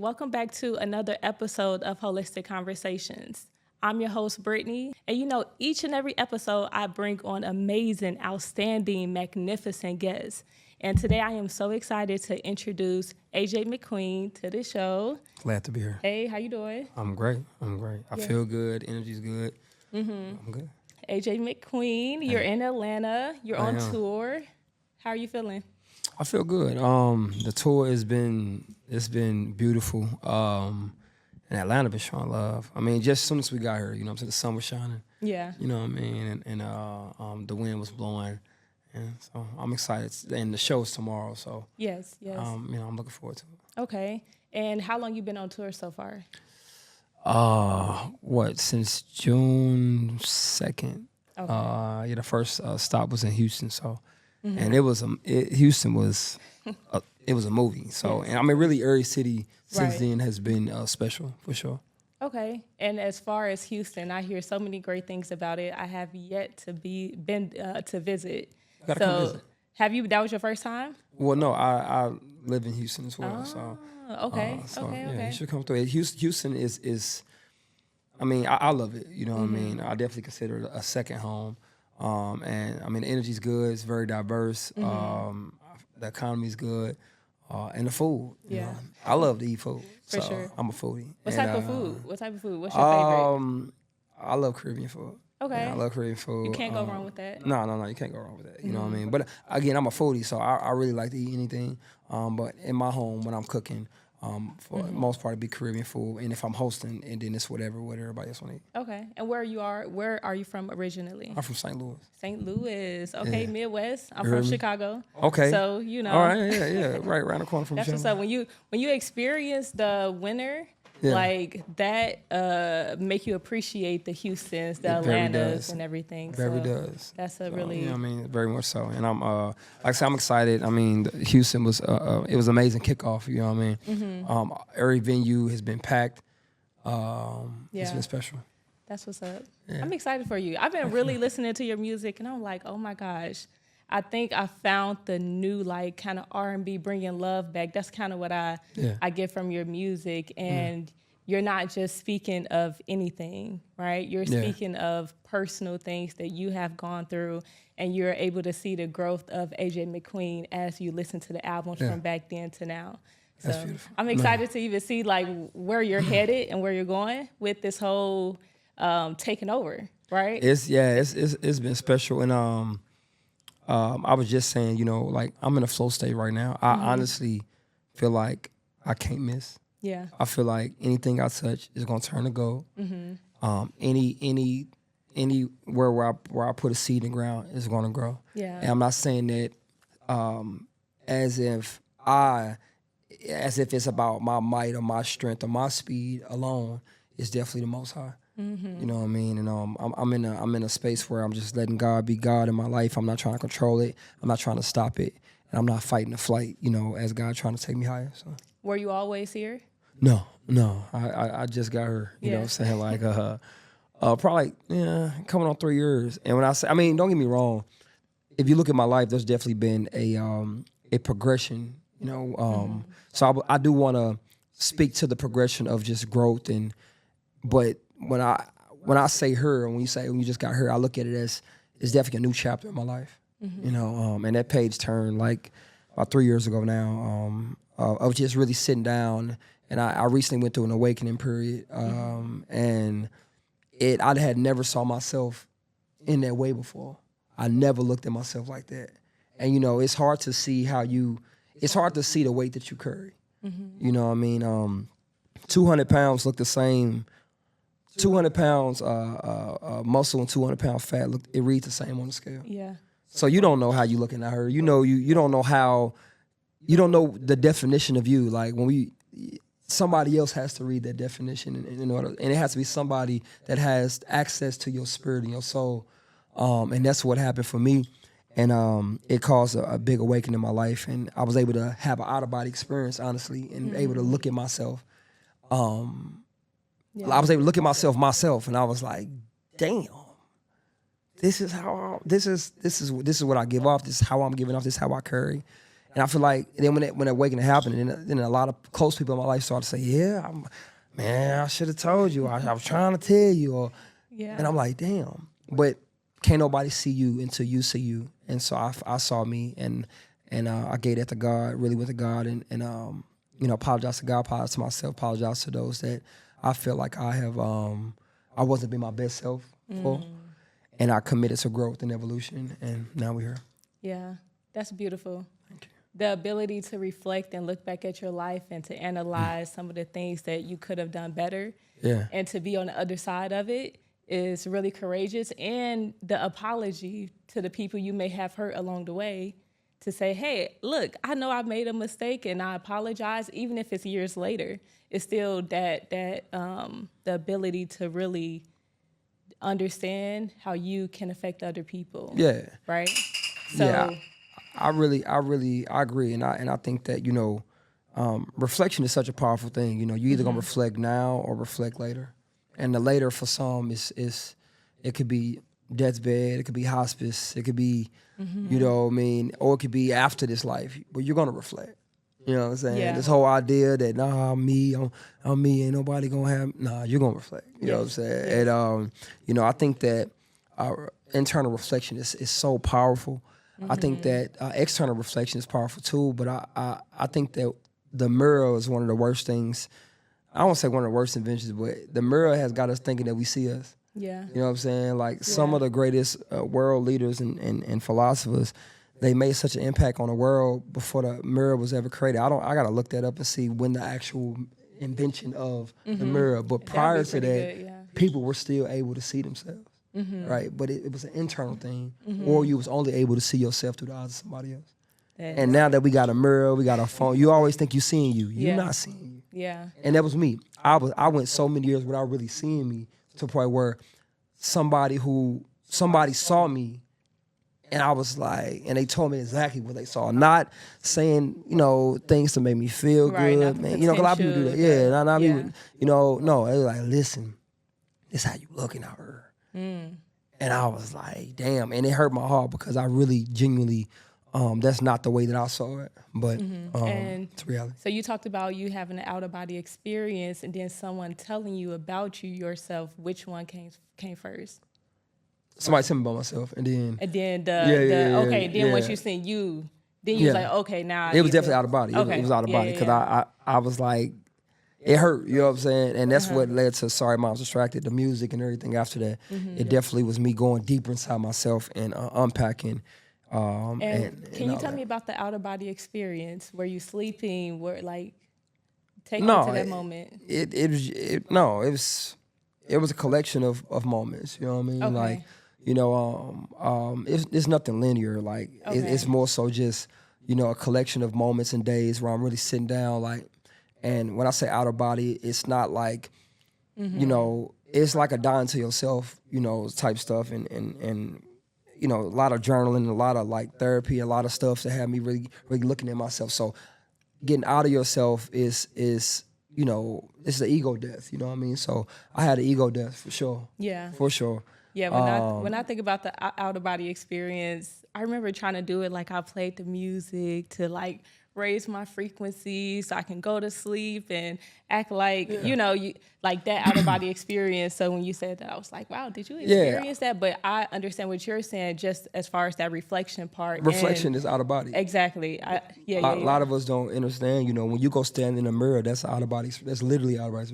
welcome back to another episode of Wholistic Conversations. I'm your host, Brittany, and each and every episode I bring on amazing, outstanding, magnificent guests. And today I am so excited to introduce AJ McQueen to the show. Glad to be here. Hey, how you doing? I'm great. I feel good. Energy's good. I'm good. AJ McQueen, you're in Atlanta. You're on tour. How are you feeling? I feel good. The tour it's been beautiful. And Atlanta been showing love. I mean, just as soon as we got here, the sun was shining. Yeah. You know what I mean? And the wind was blowing. And so I'm excited. And the show's tomorrow, so Yes. I'm looking forward to it. Okay. And how long you been on tour so far? Since June 2nd. Okay. The first stop was in Houston, so and Houston was it was a movie. So and I mean, really, every city since then has been special for sure. Okay. And as far as Houston, I hear so many great things about it. I have yet to been to visit. Gotta come visit. Have you? That was your first time? Well, no, I live in Houston as well. Okay. You should come through. Houston is I mean, I love it. You know what I mean? I definitely consider it a second home. And I mean, the energy's good. It's very diverse. The economy's good. And the food. You know? I love to eat food. For sure. I'm a foodie. What type of food? What's your favorite? I love Caribbean food. Okay. Yeah, I love Caribbean food. You can't go wrong with that. No, you can't go wrong with that. You know what I mean? But again, I'm a foodie, so I really like to eat anything. But in my home, when I'm cooking, for the most part, it'd be Caribbean food. And if I'm hosting, and then it's what everybody else want to eat. Okay. And where are you from originally? I'm from St. Louis. St. Louis. Okay, yeah. Midwest. I'm You from heard me? Chicago. Okay. So, All right, yeah. Right around the corner from That's each what's other. up. When you experience the winter, Yeah. like that make you appreciate the Houstons, the It very Atlantas, does. and everything. Very so does. That's a So, really... I mean, very much so. And I'm, like I said, I'm excited. I mean, Houston was, it was an amazing kickoff. You know what I mean? Every venue has been packed. It's been special. That's what's up. Yeah. I'm excited for you. I've been really listening to your music, and I'm like, oh my gosh. I think I found the new kind of R&B bringing love back. That's kind of what I get from your music. And you're not just speaking of anything, right? You're speaking of personal things that you have gone through, and you're able to see the growth of AJ McQueen as you listen to the albums from back then to now. So That's beautiful. I'm excited to even see where you're headed and where you're going with this whole taking over, right? It's been special. And I was just saying, I'm in a flow state right now. I honestly feel like I can't miss. Yeah. I feel like anything I touch is gonna turn to gold. Anywhere where I put a seed in the ground is gonna grow. Yeah. And I'm not saying that as if it's about my might or my strength or my speed alone. It's definitely the Most High. You know what I mean? And I'm in a space where I'm just letting God be God in my life. I'm not trying to control it. I'm not trying to stop it. And I'm not fighting the flight, as God trying to take me higher. So. Were you always here? No. I just got her. You know what I'm saying? Like probably coming on 3 years. And when don't get me wrong, if you look at my life, there's definitely been a progression, So I do want to speak to the progression of just growth but when I say her, when you just got her, I look at it as it's definitely a new chapter in my life. And that page turned like about 3 years ago now. I was just really sitting down, and I recently went through an awakening period, and I had never saw myself in that way before. I never looked at myself like that, and it's hard to see it's hard to see the weight that you carry. You know what I mean? 200 pounds look the same. 200 pounds muscle and 200 pound fat it reads the same on the scale. Yeah. So you don't know how you looking at her. You don't know how. You don't know the definition of you. Like somebody else has to read that definition in order, and it has to be somebody that has access to your spirit and your soul. And that's what happened for me. And it caused a big awakening in my life, and I was able to have an out of body experience, honestly, and able to look at myself. I was able to look at myself, and I was like, damn. This is what I give off. This is how I'm giving off. This is how I carry. And I feel like then when that awakening happened, then a lot of close people in my life started to say, yeah, man, I should have told you. I was trying to tell you. And I'm like, damn. But can't nobody see you until you see you. And so I saw me, and I gave that to God, really went to God, and apologize to God, apologize to myself, apologize to those that I feel like I have, I wasn't being my best self for. And I committed to growth and evolution, and now we're here. Yeah, that's beautiful. Thank you. The ability to reflect and look back at your life and to analyze some of the things that you could have done better, and to be on the other side of it is really courageous. And the apology to the people you may have hurt along the way, to say, hey, look, I know I made a mistake and I apologize, even if it's years later. It's still that the ability to really understand how you can affect other people. Yeah. Right? So yeah, I agree. And I think that, reflection is such a powerful thing. You either gonna reflect now or reflect later. And the later for some is it could be deathbed, it could be hospice, it could be, or it could be after this life. But you're gonna reflect. You know what I'm saying? Yeah. This whole idea that I'm me, ain't nobody gonna have. You're gonna reflect. You know what I'm saying? And I think that our internal reflection is so powerful. I think that external reflection is powerful too. But I think that the mirror is one of the worst things. I won't say one of the worst inventions, but the mirror has got us thinking that we see us. Yeah. You know what I'm saying? Like some of the greatest world leaders and philosophers, they made such an impact on the world before the mirror was ever created. I gotta look that up and see when the actual invention of the mirror. But prior to that, people were still able to see themselves, right? But it was an internal thing, or you was only able to see yourself through the eyes of somebody else. And now that we got a mirror, we got a phone, you always think you're seeing you. You're not seeing you. Yeah. And that was me. I went so many years without really seeing me, to the point where somebody saw me, and I was like, and they told me exactly what they saw. Not saying, things to make me feel good, man. A lot of people do that. Yeah, not people, no. They were like, listen, this how you looking at her. And I was like, damn. And it hurt my heart because I really genuinely, that's not the way that I saw it. But it's reality. So you talked about you having an out-of-body experience and then someone telling you about you yourself. Which one came first? Somebody told me about myself, and then once you seen you, then you was like, okay, now it was definitely out of body. It was out of body because I was like, it hurt. You know what I'm saying? And that's what led to Sorry Mom's Distracted, the music and everything after that. It definitely was me going deeper inside myself and unpacking. And can you tell me about the out-of-body experience? Were you sleeping? Take me to that moment. It was a collection of moments. You know what I mean? Okay. It's nothing linear. Like it's more so just a collection of moments and days where I'm really sitting down. And when I say out of body, it's not like it's like a dying to yourself, type stuff, and a lot of journaling, a lot of therapy, a lot of stuff that had me really, really looking at myself. So getting out of yourself is it's the ego death. You know what I mean? So I had an ego death for sure. Yeah. For sure. Yeah. When I think about the out of body experience, I remember trying to do it. I played the music to raise my frequency so I can go to sleep and act like, that out of body experience. So when you said that, I was like, wow, did you experience that? But I understand what you're saying just as far as that reflection part. Reflection is out of body. Exactly. A lot of us don't understand, when you go stand in a mirror, that's out of body. That's literally out of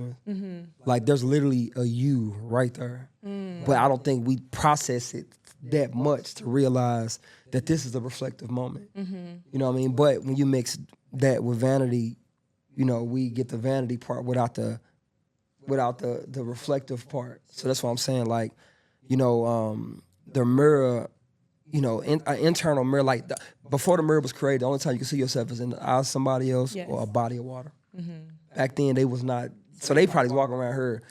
body. There's literally a you right there. But I don't think we process it that much to realize that this is a reflective moment. You know what I mean? But when you mix that with vanity, we get the vanity part without the reflective part. So that's what I'm saying. The mirror, an internal mirror. Before the mirror was created, the only time you could see yourself is in the eyes of somebody else or a body of water. Back then, they was not. So they probably was walking around here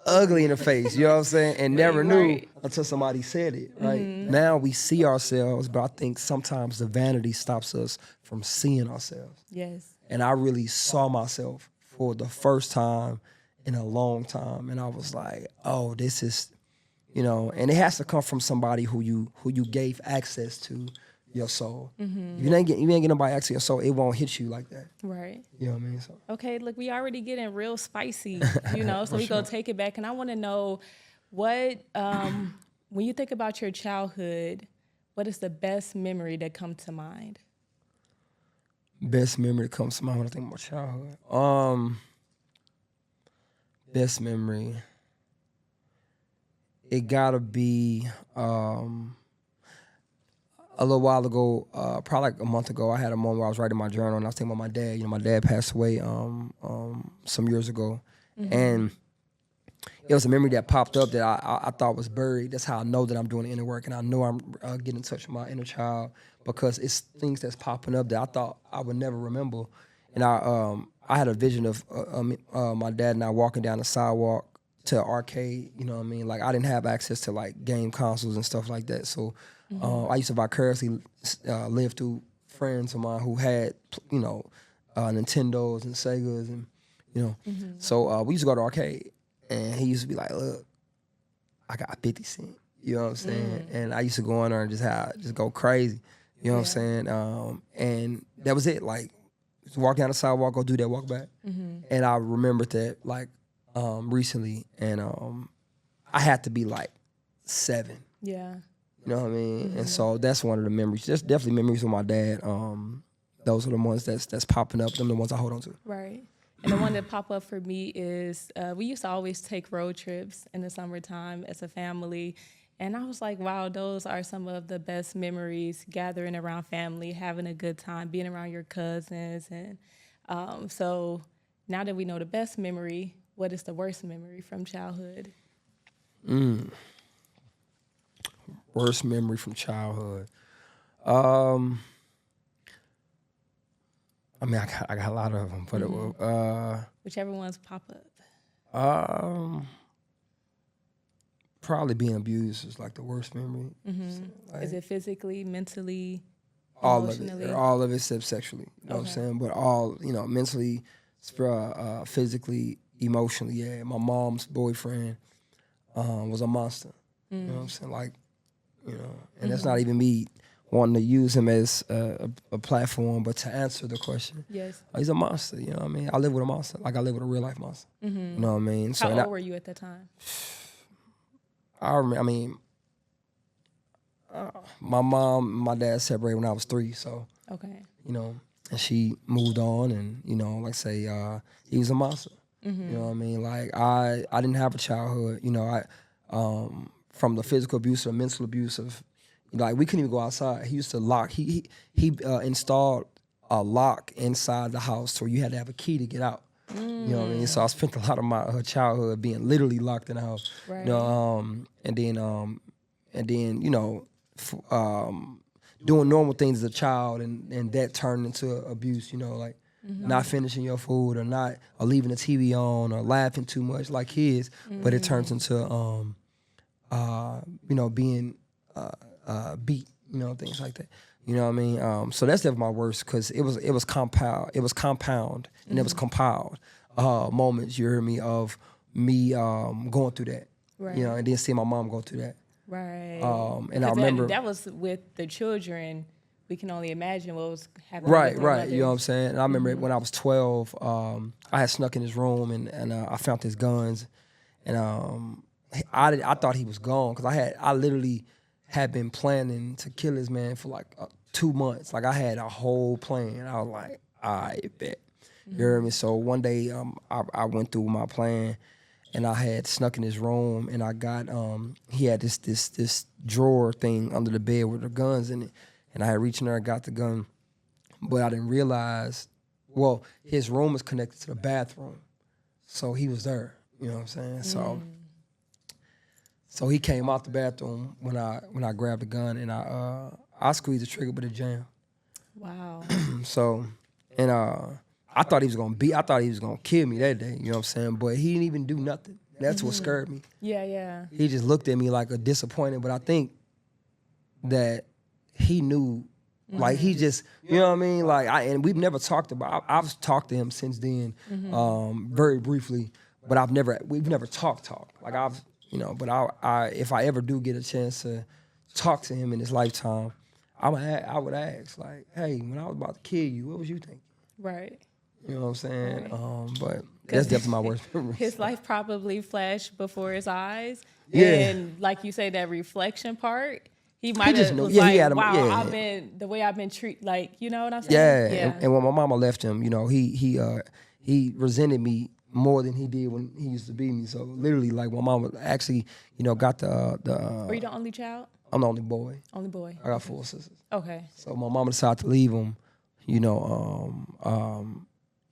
ugly in the face, you know what I'm saying? And never knew until somebody said it, right? Now we see ourselves, but I think sometimes the vanity stops us from seeing ourselves. Yes. And I really saw myself for the first time in a long time. And I was like, oh, this is, and it has to come from somebody who you gave access to your soul. If you ain't get nobody access to your soul, it won't hit you like that. Right. You know what I mean? So. Okay, look, we already getting real spicy, so we go take it back. And I want to know what, when you think about your childhood, what is the best memory that comes to mind? Best memory that comes to mind when I think about childhood. Best memory. It gotta be a little while ago, probably like a month ago, I had a moment where I was writing my journal and I was thinking about my dad. My dad passed away some years ago. And it was a memory that popped up that I thought was buried. That's how I know that I'm doing the inner work, and I know I'm getting in touch with my inner child, because it's things that's popping up that I thought I would never remember. And I had a vision of my dad and I walking down the sidewalk to an arcade. You know what I mean? Like, I didn't have access to like game consoles and stuff like that, so I used to vicariously live through friends of mine who had Nintendos and Segas, and so we used to go to the arcade. And he used to be like, look, I got 50 cents. You know what I'm saying? And I used to go in there and just go crazy. You know what I'm saying? And that was it. Like, just walk down the sidewalk, go do that, walk back. And I remembered that, like, recently. And I had to be, like, 7. Yeah. You know what I mean? And so that's one of the memories. There's definitely memories with my dad. Those are the ones that's popping up. Them are the ones I hold on to. Right. And the one that pop up for me is we used to always take road trips in the summertime as a family. And I was like, wow, those are some of the best memories, gathering around family, having a good time, being around your cousins. And so now that we know the best memory, what is the worst memory from childhood? Worst memory from childhood. I mean, I got a lot of them, but Whichever ones pop up. Probably being abused is like the worst memory. So, like, Is it physically, mentally, all emotionally? of it, all of it except sexually. You know what I'm saying? But all, mentally, physically, emotionally. Yeah, my mom's boyfriend was a monster. You know what I'm saying? Like, and that's not even me wanting to use him as a platform, but to answer the question. Yes. He's a monster, you know what I mean? I live with a monster. Like, I live with a real life monster. You know what I mean? So how old were you at that time? My mom and my dad separated when I was 3, so, Okay. and she moved on, and, like I say, he was a monster. You know what I mean? Like, I didn't have a childhood, from the physical abuse or mental abuse of, like, we couldn't even go outside. He used to lock. He installed a lock inside the house where you had to have a key to get out. You know what I mean? So I spent a lot of my childhood being literally locked in the house. Right. And then doing normal things as a child, and that turned into abuse. Like not finishing your food, or leaving the TV on, or laughing too much like kids. But it turns into being beat, things like that. You know what I mean? So that's definitely my worst, because it was compound, and it was compiled moments, you hear me, of me going through that. Right. And then seeing my mom go through that. Right. And I remember that was with the children. We can only imagine what was happening. Right. With their mothers. You know what I'm saying? And I remember when I was 12, I had snuck in his room, and I found his guns, and I thought he was gone, because I literally had been planning to kill this man for like 2 months. Like, I had a whole plan. I was like, I bet. You hear me? So one day, I went through my plan, and I had snuck in his room, and I got he had this drawer thing under the bed with the guns in it, and I had reached in there and got the gun, but I didn't realize. Well, his room is connected to the bathroom, so he was there. You know what I'm saying? So he came out the bathroom when I grabbed the gun, and I squeezed the trigger, but it jammed. Wow. So, and I thought he was gonna kill me that day. You know what I'm saying? But he didn't even do nothing. That's what scared me. Yeah. He just looked at me like a disappointed. But I think that he knew, like, he just, you know what I mean? Like, and we've never talked about. I've talked to him since then, very briefly, but we've never talked. Like, but I if I ever do get a chance to talk to him in his lifetime, I would ask, like, hey, when I was about to kill you, what was you thinking? Right. You know what I'm saying? Right. But that's definitely my worst memory. His life probably flashed before his eyes. Yeah. And like you say, that reflection part, he might just have knew. was Yeah, he like, had him- wow, yeah. I've been, the way I've been treated, like, you know what I'm Yeah, saying? and when my mama left him, you know, he resented me more than he did when he used to be me. So literally, like, my mama actually, you know, got Were you the only child? I'm the only boy. Only boy. I got 4 sisters. Okay. So my mama decided to leave him. You know,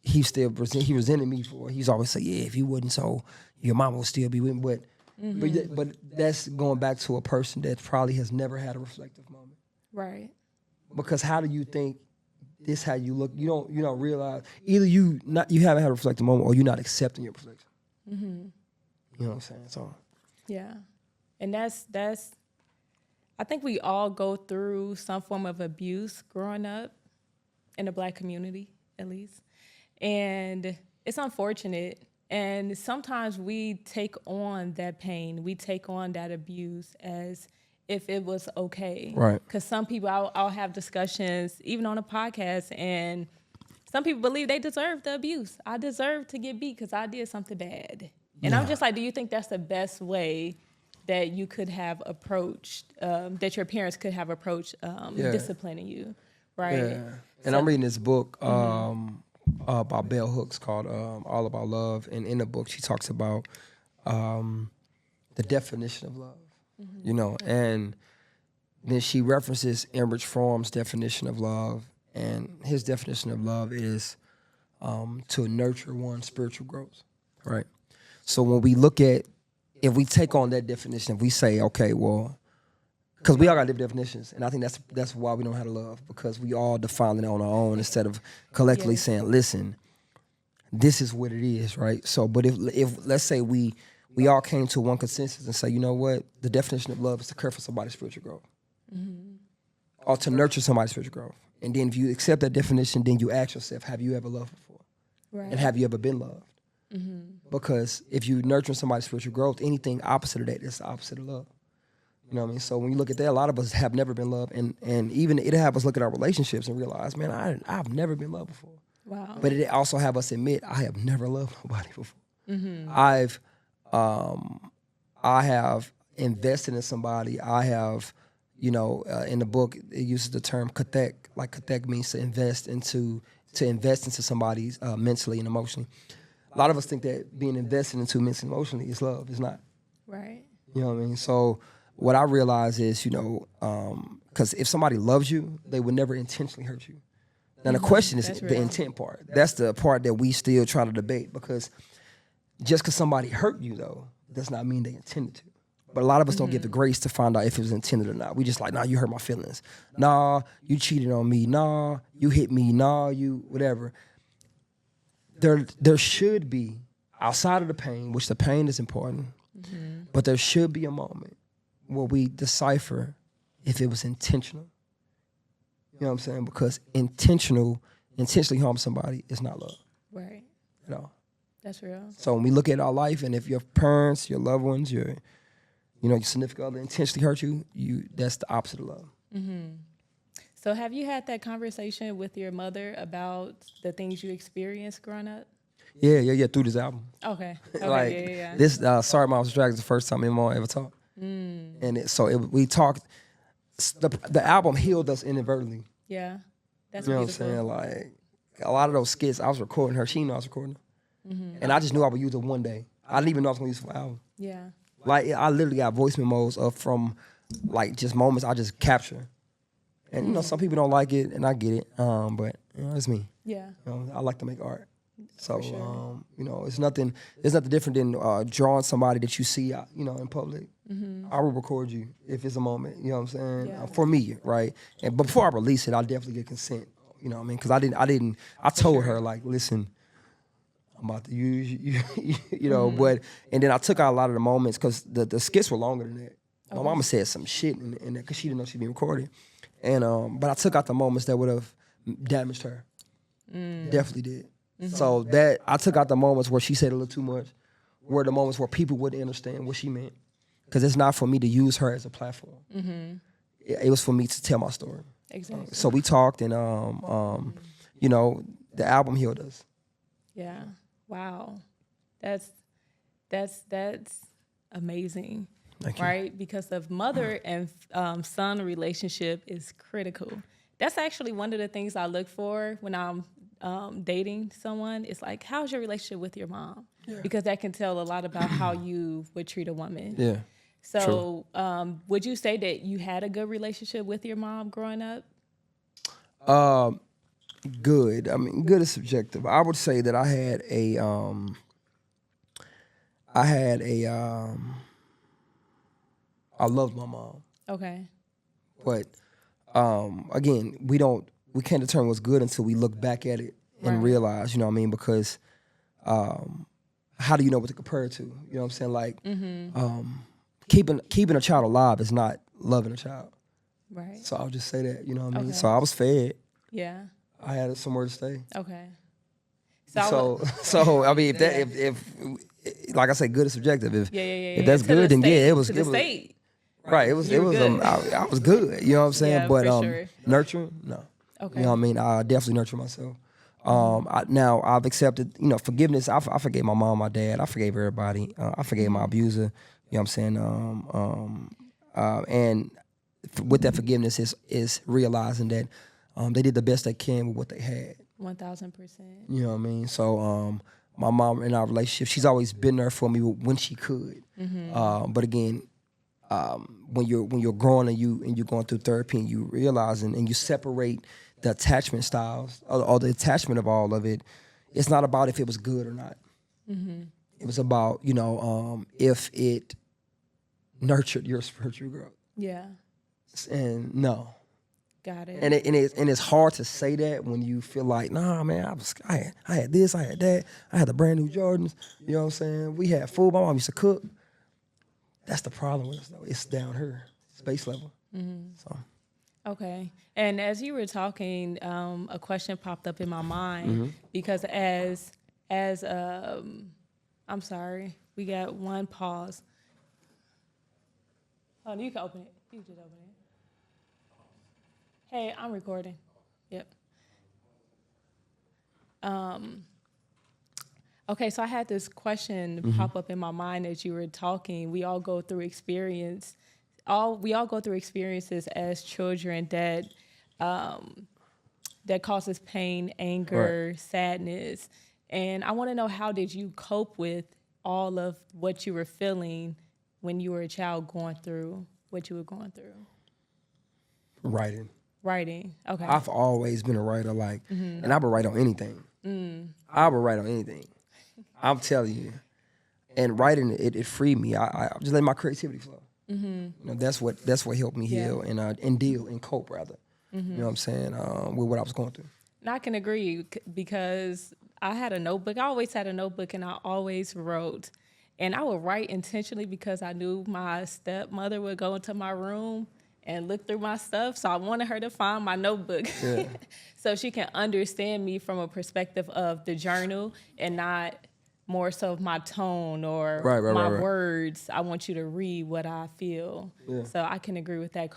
he resented me for. He's always say, yeah, if you wouldn't, so your mama would still be with me. But that's going back to a person that probably has never had a reflective moment. Right. Because how do you think this how you look? You don't realize either you haven't had a reflective moment or you're not accepting your reflection. You know what I'm saying? So Yeah. And that's I think we all go through some form of abuse growing up in the Black community, at least. And it's unfortunate. And sometimes we take on that pain, we take on that abuse as if it was okay. Right. Because some people, I'll have discussions, even on a podcast, and some people believe they deserve the abuse. I deserve to get beat because I did something bad. And I'm just like, do you think that's the best way that you could have approached, that your parents could have approached disciplining you, right? yeah. And I'm reading this book by Bell Hooks called All About Love, and in the book she talks about the definition of love. You know, and then she references Enrich Fromm's definition of love, and his definition of love is to nurture one's spiritual growth, right? So when we look at, if we take on that definition, if we say, okay, well, because we all got different definitions, and I think that's why we don't have to love, because we all define it on our own instead of collectively saying, listen, this is what it is, right? So, but if let's say we all came to one consensus and say, you know what, the definition of love is to care for somebody's spiritual growth, or to nurture somebody's spiritual growth. And then if you accept that definition, then you ask yourself, have you ever loved before? Right. And have you ever been loved? Because if you nurture somebody's spiritual growth, anything opposite of that is the opposite of love. You know what I mean? So when you look at that, a lot of us have never been loved, and even it'll have us look at our relationships and realize, man, I've never been loved before. Wow. But it also have us admit, I have never loved nobody before. I have invested in somebody. I have, you know, in the book it uses the term kathek. Like kathek means to invest into somebody mentally and emotionally. A lot of us think that being invested into mentally and emotionally is love. It's not. Right. You know what I mean? So what I realize is, you know, because if somebody loves you, they would never intentionally hurt you. Now the question is the intent part. That's the part that we still try to debate, because just because somebody hurt you, though, does not mean they intended to. But a lot of us don't get the grace to find out if it was intended or not. We just like, nah, you hurt my feelings. Nah, you cheated on me. Nah, you hit me. Nah, you whatever. There should be, outside of the pain, which the pain is important, but there should be a moment where we decipher if it was intentional. You know what I'm saying? Because intentionally harm somebody is not love. Right. You know? That's real. So when we look at our life, and if your parents, your loved ones, your significant other intentionally hurt you, that's the opposite of love. So have you had that conversation with your mother about the things you experienced growing up? Yeah, through this album. Okay. Like, yeah. this, Sorry Mom Was Dragged is the first time me and Mom ever talked. And we talked, the album healed us inadvertently. Yeah. That's You know beautiful. what I'm saying? Like, a lot of those skits, I was recording her. She didn't know I was recording her. And I just knew I would use it one day. I didn't even know I was going to use it for an album. Yeah. Like, I literally got voice memos from, like, just moments I just capture. And, you know, some people don't like it, and I get it. But, you know, it's me. Yeah. You know, I like to make art. So, sure. you know, it's nothing different than drawing somebody that you see, you know, in public. I will record you if it's a moment, you know what I'm saying? Yeah. For me, right? And but before I release it, I'll definitely get consent, you know what I mean? Because I told her, like, listen, I'm about to use you, you know, and then I took out a lot of the moments, because the skits were longer than that. My mama said some shit in that because she didn't know she'd been recorded. And but I took out the moments that would have damaged her. Definitely did. So that I took out the moments where she said a little too much, were the moments where people wouldn't understand what she meant. Because it's not for me to use her as a platform. It was for me to tell my story. Exactly. So we talked, and you know, the album healed us. Yeah. Wow. That's amazing. Thank you. Right? Because the mother and son relationship is critical. That's actually one of the things I look for when I'm dating someone. It's like, how's your relationship with your mom? Yeah. Because that can tell a lot about how you would treat a woman. Yeah. So would you say that you had a good relationship with your mom growing up? Good. I mean, good is subjective. I would say that I had a I loved my mom. Okay. But again, we can't determine what's good until we look back at it and realize, you know what I mean? Because how do you know what to compare it to? You know what I'm saying? Like keeping a child alive is not loving a child. Right. So I'll just say that, you know what I mean? Okay. So I was fed. Yeah. I had somewhere to stay. Okay. So I mean, if like I said, good is subjective. If that's To good, the then state, yeah, it was to good. the state. Right, it was. I was good. You know what I'm saying? Yeah, but for sure. nurturing, no. Okay. You know what I mean? I definitely nurture myself. Now I've accepted, you know, forgiveness. I forgave my mom, my dad. I forgave everybody. I forgave my abuser. You know what I'm saying? And with that forgiveness is realizing that they did the best they can with what they had. 1,000%. You know what I mean? So my mom in our relationship, she's always been there for me when she could. But again, when you're growing and you're going through therapy and you realizing and you separate the attachment styles or the attachment of all of it, it's not about if it was good or not. It was about, you know, if it nurtured your spiritual growth. Yeah. And no. Got it. And it's hard to say that when you feel like, nah, man, I had this, I had that, I had the brand new Jordans. You know what I'm saying? We had food. My mom used to cook. That's the problem with us, though. It's down here, space level. So. Okay. And as you were talking, a question popped up in my mind because as I'm sorry, we got one pause. Oh, you can open it. You can just open it. Hey, I'm recording. Yep. Okay, so I had this question pop up in my mind as you were talking. We all go through experiences as children that causes pain, anger, sadness. And I want to know, how did you cope with all of what you were feeling when you were a child going through what you were going through? Writing. Okay. I've always been a writer, and I would write on anything. I would write on anything. I'm telling you. And writing, it freed me. I just let my creativity flow. You know, that's what helped me heal and deal and cope rather. You know what I'm saying? With what I was going through. And I can agree because I had a notebook. I always had a notebook and I always wrote. And I would write intentionally because I knew my stepmother would go into my room and look through my stuff. So I wanted her to find my notebook so she can understand me from a perspective of the journal and not more so of my tone or my words. I want you to read what I feel. Yeah. So I can agree with that.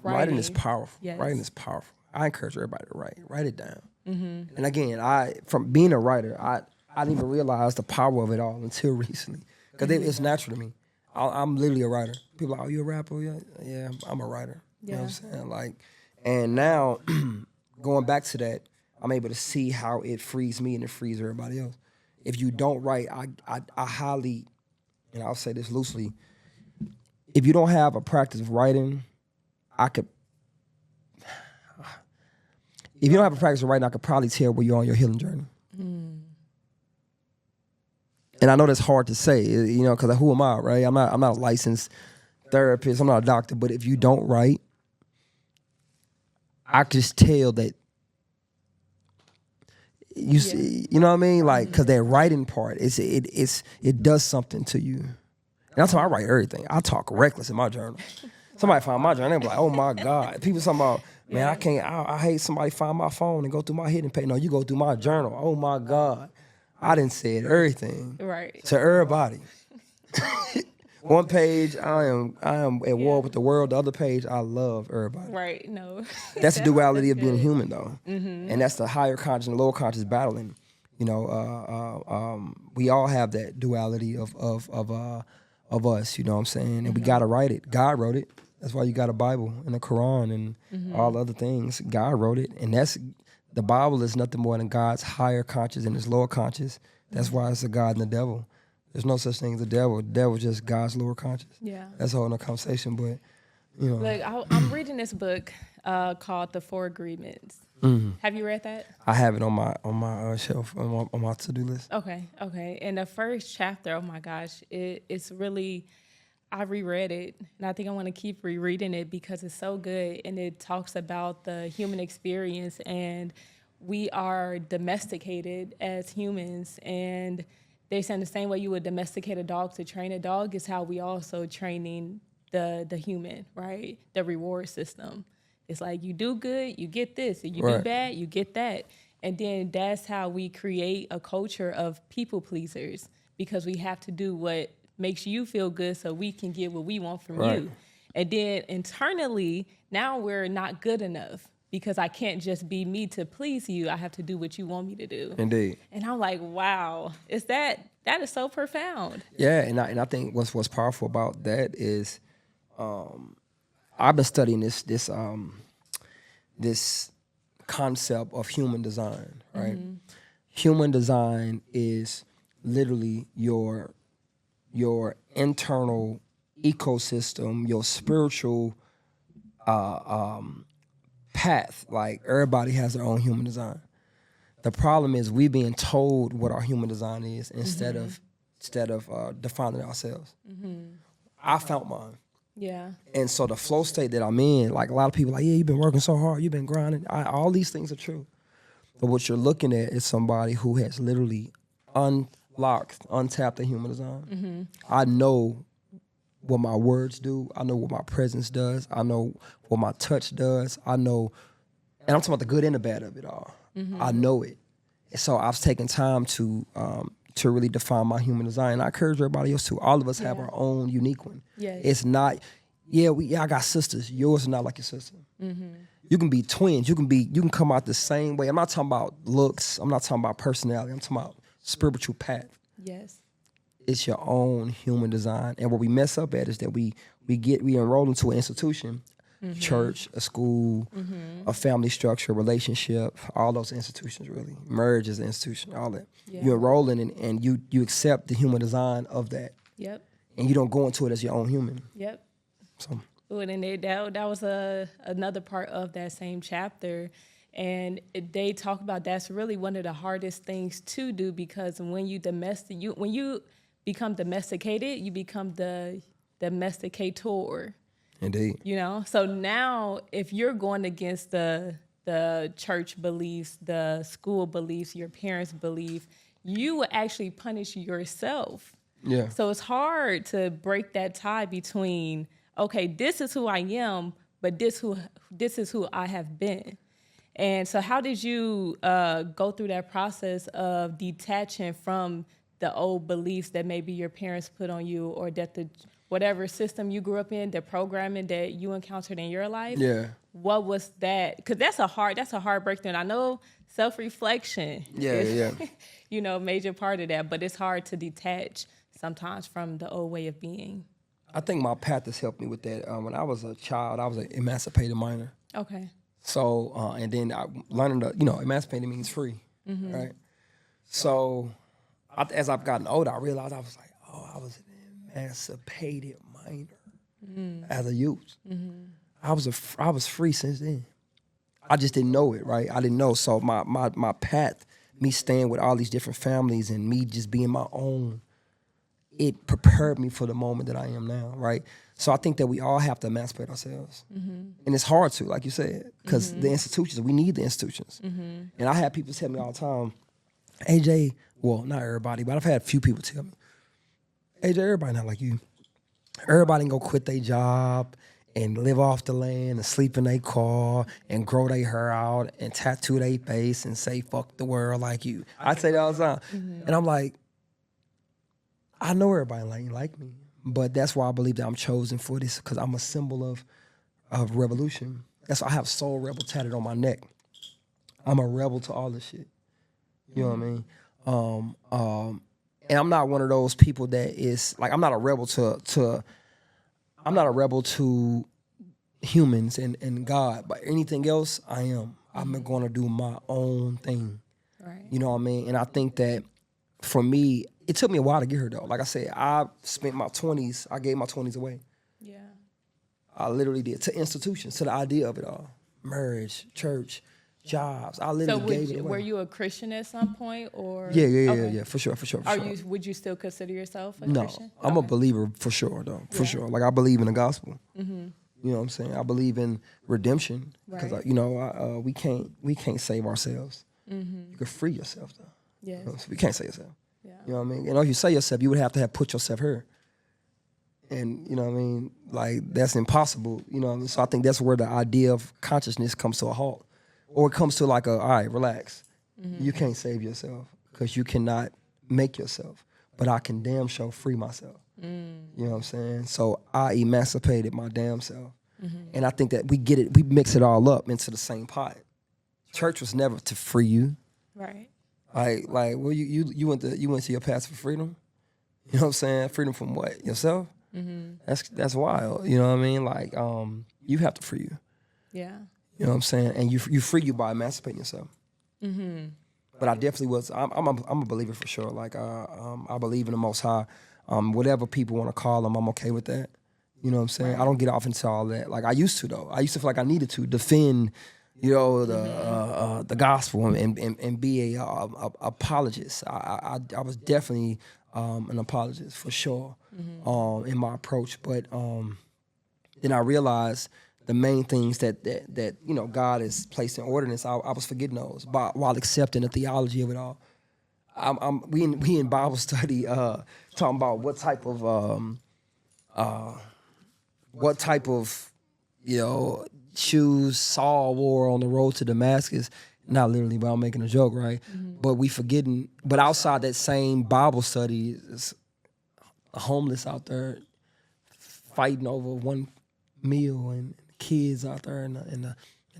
Writing is powerful. Yes. Writing is powerful. I encourage everybody to write. Write it down. And again, from being a writer, I didn't even realize the power of it all until recently. Because it's natural to me. I'm literally a writer. People are like, oh, you a rapper? Yeah, I'm a writer. You know what I'm saying? And now, going back to that, I'm able to see how it frees me and it frees everybody else. If you don't write, I highly, and I'll say this loosely, if you don't have a practice of writing, I could probably tell where you're on your healing journey. And I know that's hard to say, you know, because who am I, right? I'm not a licensed therapist. I'm not a doctor. But if you don't write, I can just tell that you know what I mean? Like, because that writing part, it does something to you. And that's why I write everything. I talk reckless in my journal. Somebody find my journal, they be like, oh my God. People talking about, man, I hate somebody find my phone and go through my hidden page. No, you go through my journal. Oh my God. I done said everything to everybody. One page, I am at war with the world. The other page, I love everybody. Right. No. That's the duality of being good. human, though, and that's the higher conscious and lower conscious battling. You know, we all have that duality of us. You know what I'm saying? And we gotta write it. God wrote it. That's why you got a Bible and a Quran and all other things. God wrote it, and the Bible is nothing more than God's higher conscious and his lower conscious. That's why it's a God and the devil. There's no such thing as the devil. The devil is just God's lower conscious. Yeah. That's a whole nother conversation, but, you know. Look, I'm reading this book called The Four Agreements. Have you read that? I have it on my shelf, on my to-do list. Okay. And the first chapter, oh my gosh, it's really, I reread it, and I think I want to keep rereading it because it's so good, and it talks about the human experience, and we are domesticated as humans, and they say in the same way you would domesticate a dog to train a dog is how we also training the human, right? The reward system. It's like you do good, you get this, and you do bad, you get that. And then that's how we create a culture of people pleasers, because we have to do what makes you feel good so we can get what we want from you. And then internally, now we're not good enough because I can't just be me to please you. I have to do what you want me to do. Indeed. And I'm like, wow, that is so profound. Yeah, and I think what's powerful about that is I've been studying this concept of human design, right? Human design is literally your internal ecosystem, your spiritual path. Like, everybody has their own human design. The problem is we being told what our human design is instead of defining it ourselves. I found mine. Yeah. And so the flow state that I'm in, like, a lot of people like, yeah, you've been working so hard, you've been grinding. All these things are true. But what you're looking at is somebody who has literally untapped the human design. I know what my words do. I know what my presence does. I know what my touch does. I know, and I'm talking about the good and the bad of it all. I know it. And so I've taken time to really define my human design. I encourage everybody else to. All of us have our own unique one. Yes. It's not, I got sisters. Yours is not like your sister. You can be twins. You can come out the same way. I'm not talking about looks. I'm not talking about personality. I'm talking about spiritual path. Yes. It's your own human design. And what we mess up at is that we enroll into an institution, church, a school, a family structure, relationship, all those institutions really. Marriage is an institution, all that. Yeah. You enroll in it and you accept the human design of that. Yep. And you don't go into it as your own human. Yep. So. Ooh, and then that was another part of that same chapter. And they talk about that's really one of the hardest things to do, because when you become domesticated, you become the domesticator. Indeed. You know? So now if you're going against the church beliefs, the school beliefs, your parents' belief, you will actually punish yourself. Yeah. So it's hard to break that tie between, okay, this is who I am, but this is who I have been. And so how did you go through that process of detaching from the old beliefs that maybe your parents put on you, or that whatever system you grew up in, the programming that you encountered in your life? Yeah. What was that? Because that's a hard breakthrough. And I know self-reflection is, a major part of that, but it's hard to detach sometimes from the old way of being. I think my path has helped me with that. When I was a child, I was an emancipated minor. Okay. So, and then I learned that, emancipated means free, right? So, as I've gotten older, I realized I was like, I was an emancipated minor as a youth. I was free since then. I just didn't know it, right? I didn't know. So my path, me staying with all these different families and me just being my own, it prepared me for the moment that I am now, right? So I think that we all have to emancipate ourselves. And it's hard to, like you said, because the institutions, we need the institutions. And I have people tell me all the time, AJ, well, not everybody, but I've had a few people tell me, AJ, everybody not like you. Everybody can go quit their job and live off the land and sleep in their car and grow their hair out and tattoo their face and say, fuck the world like you. I say that all the time. And I'm like, I know everybody like me. But that's why I believe that I'm chosen for this, because I'm a symbol of revolution. That's why I have Soul Rebel tatted on my neck. I'm a rebel to all this shit. You know what I mean? And I'm not one of those people that is like, I'm not a rebel to humans and God, but anything else I am. I'm going to do my own thing. Right. You know what I mean? And I think that for me, it took me a while to get here though. Like I said, I spent my 20s, I gave my 20s away. Yeah. I literally did, to institutions, to the idea of it all. Marriage, church, jobs. I literally gave it away. Were you a Christian at some point, or? Yeah, for sure. Would you still consider yourself a No, Christian? I'm a believer for sure though, for sure. Like I believe in the gospel. Mm-hmm. You know what I'm saying? I believe in redemption, because we can't save ourselves. Mm-hmm. You can free yourself though. Yes. You know, so we can't save yourself. Yeah. You know what I mean? And if you say yourself, you would have to have put yourself here. And you know what I mean? Like that's impossible. You know what I mean? So I think that's where the idea of consciousness comes to a halt. Or it comes to like all right, relax. Mm-hmm. You can't save yourself because you cannot make yourself. But I can damn sure free myself. Mm. You know what I'm saying? So I emancipated my damn self. Mm-hmm. And I think that we mix it all up into the same pot. Church was never to free you. Right. Like well you went to your path for freedom. You know what I'm saying? Freedom from what? Yourself? Mm-hmm. That's wild. You know what I mean? Like you have to free you. Yeah. You know what I'm saying? And you free you by emancipating yourself. Mm-hmm. But I definitely was. I'm a believer for sure. Like I believe in the Most High. Whatever people want to call him, I'm okay with that. You know what I'm saying? Right. I don't get off into all that. Like I used to though. I used to feel like I needed to defend, the gospel and be a apologist. I was definitely an apologist for sure in my approach. But then I realized the main things that God has placed in ordinance, I was forgetting those while accepting the theology of it all. We in Bible study talking about what type of shoes Saul wore on the road to Damascus. Not literally, but I'm making a joke, right? Mm-hmm. But we forgetting. But outside that same Bible study, is a homeless out there fighting over one meal, and kids out there and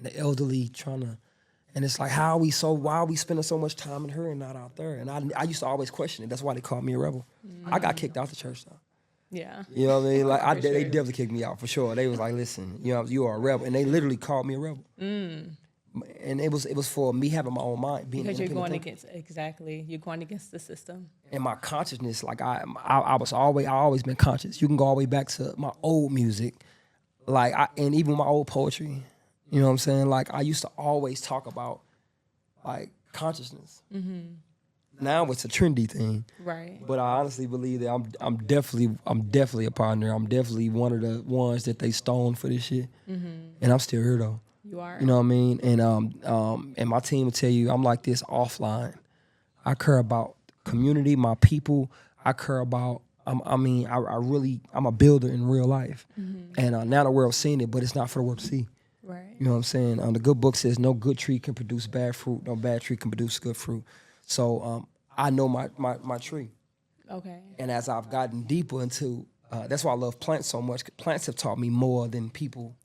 the elderly trying to. And it's like, why are we spending so much time in her and not out there? And I used to always question it. That's why they called me a rebel. Mm-hmm. I got kicked out the church though. Yeah. You know what I mean? Like they definitely kicked me out for sure. They was like, listen, you are a rebel. And they literally called me a rebel. Mm. And it was for me having my own mind. Because you're going against the system. And my consciousness, like I always been conscious. You can go all the way back to my old music, and even my old poetry. You know what I'm saying? Like I used to always talk about like consciousness. Mm-hmm. Now it's a trendy thing, right? But I honestly believe that I'm definitely a partner. I'm definitely one of the ones that they stoned for this shit, and I'm still here though. You are. You know what I mean? And my team will tell you I'm like this offline. I care about community, my people. I care about. I'm a builder in real life, and now the world's seeing it, but it's not for the world to see. Right. You know what I'm saying? The good book says no good tree can produce bad fruit, no bad tree can produce good fruit. So I know my tree. Okay. And as I've gotten deeper into, that's why I love plants so much. Plants have taught me more than people.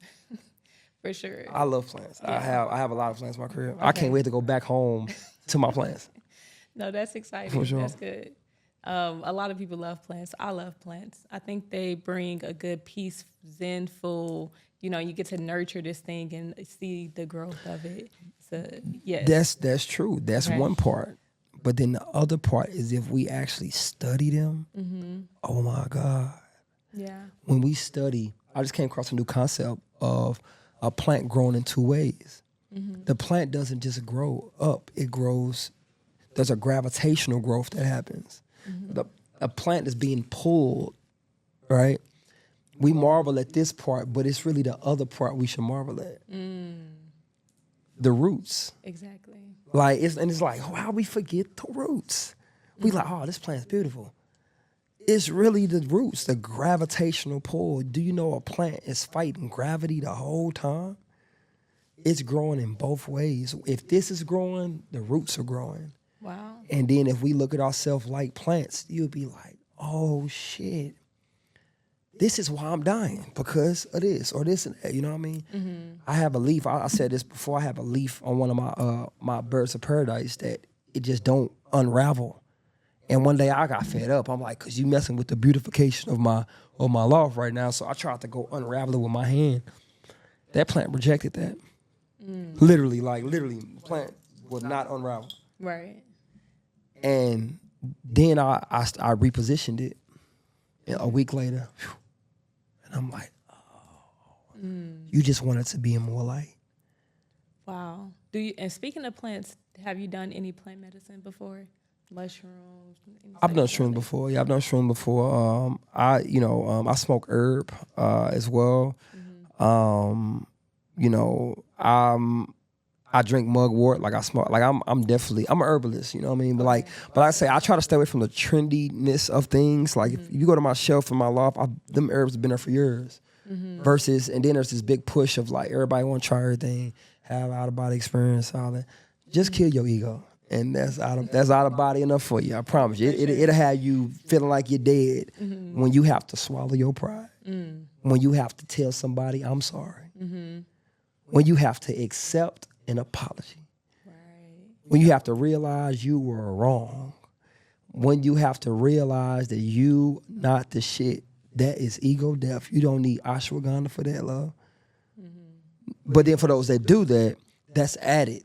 For sure. I love plants. Yeah. I have a lot of plants in my crib. Okay. I can't wait to go back home to my plants. No, that's exciting. For sure. That's good. A lot of people love plants. I love plants. I think they bring a good peace, zenful. You get to nurture this thing and see the growth of it. So yes, that's true. That's one part. But then the other part is if we actually study them. Mm-hmm. Oh my God. Yeah. When we study, I just came across a new concept of a plant growing in two ways. Mm-hmm. The plant doesn't just grow up; it grows. There's a gravitational growth that happens. Mm-hmm. A plant is being pulled, right? We marvel at this part, but it's really the other part we should marvel at. Mm. The roots. Exactly. It's like, how we forget the roots? We like, oh, this plant's beautiful. It's really the roots, the gravitational pull. Do you know a plant is fighting gravity the whole time? It's growing in both ways. If this is growing, the roots are growing. Wow. And then if we look at ourselves like plants, you'll be like, oh, shit. this is why I'm dying, because of this or this and that, you know what I mean? Mm-hmm. I have a leaf, I said this before, I have a leaf on one of my birds of paradise that it just don't unravel. And one day I got fed up. I'm like, cause you messing with the beautification of my life right now. So I tried to go unravel it with my hand. That plant rejected that. Literally, the plant would not unravel. Right. And then I repositioned it a week later. And I'm like, oh, you just want it to be in more light. Wow. And speaking of plants, have you done any plant medicine before? Mushrooms? I've done shrooms before. Yeah, I've done shrooms before. I smoke herb as well. Mm-hmm. I drink mugwort. Like I smoke. Like I'm an herbalist. You know what I mean? But but I say I try to stay away from the trendiness of things. Like if you go to my shelf in my loft, them herbs have been there for years. Mm-hmm. Versus, and then there's this big push of like everybody want to try everything, have out of body experience, all that. Just kill your ego, and that's out of body enough for you. I promise you. It'll have you feeling like you're dead when you have to swallow your pride, when you have to tell somebody I'm sorry, when you have to accept an apology, when you have to realize you were wrong, when you have to realize that you not the shit. That is ego death. You don't need ashwagandha for that, love. But then for those that do that, that's added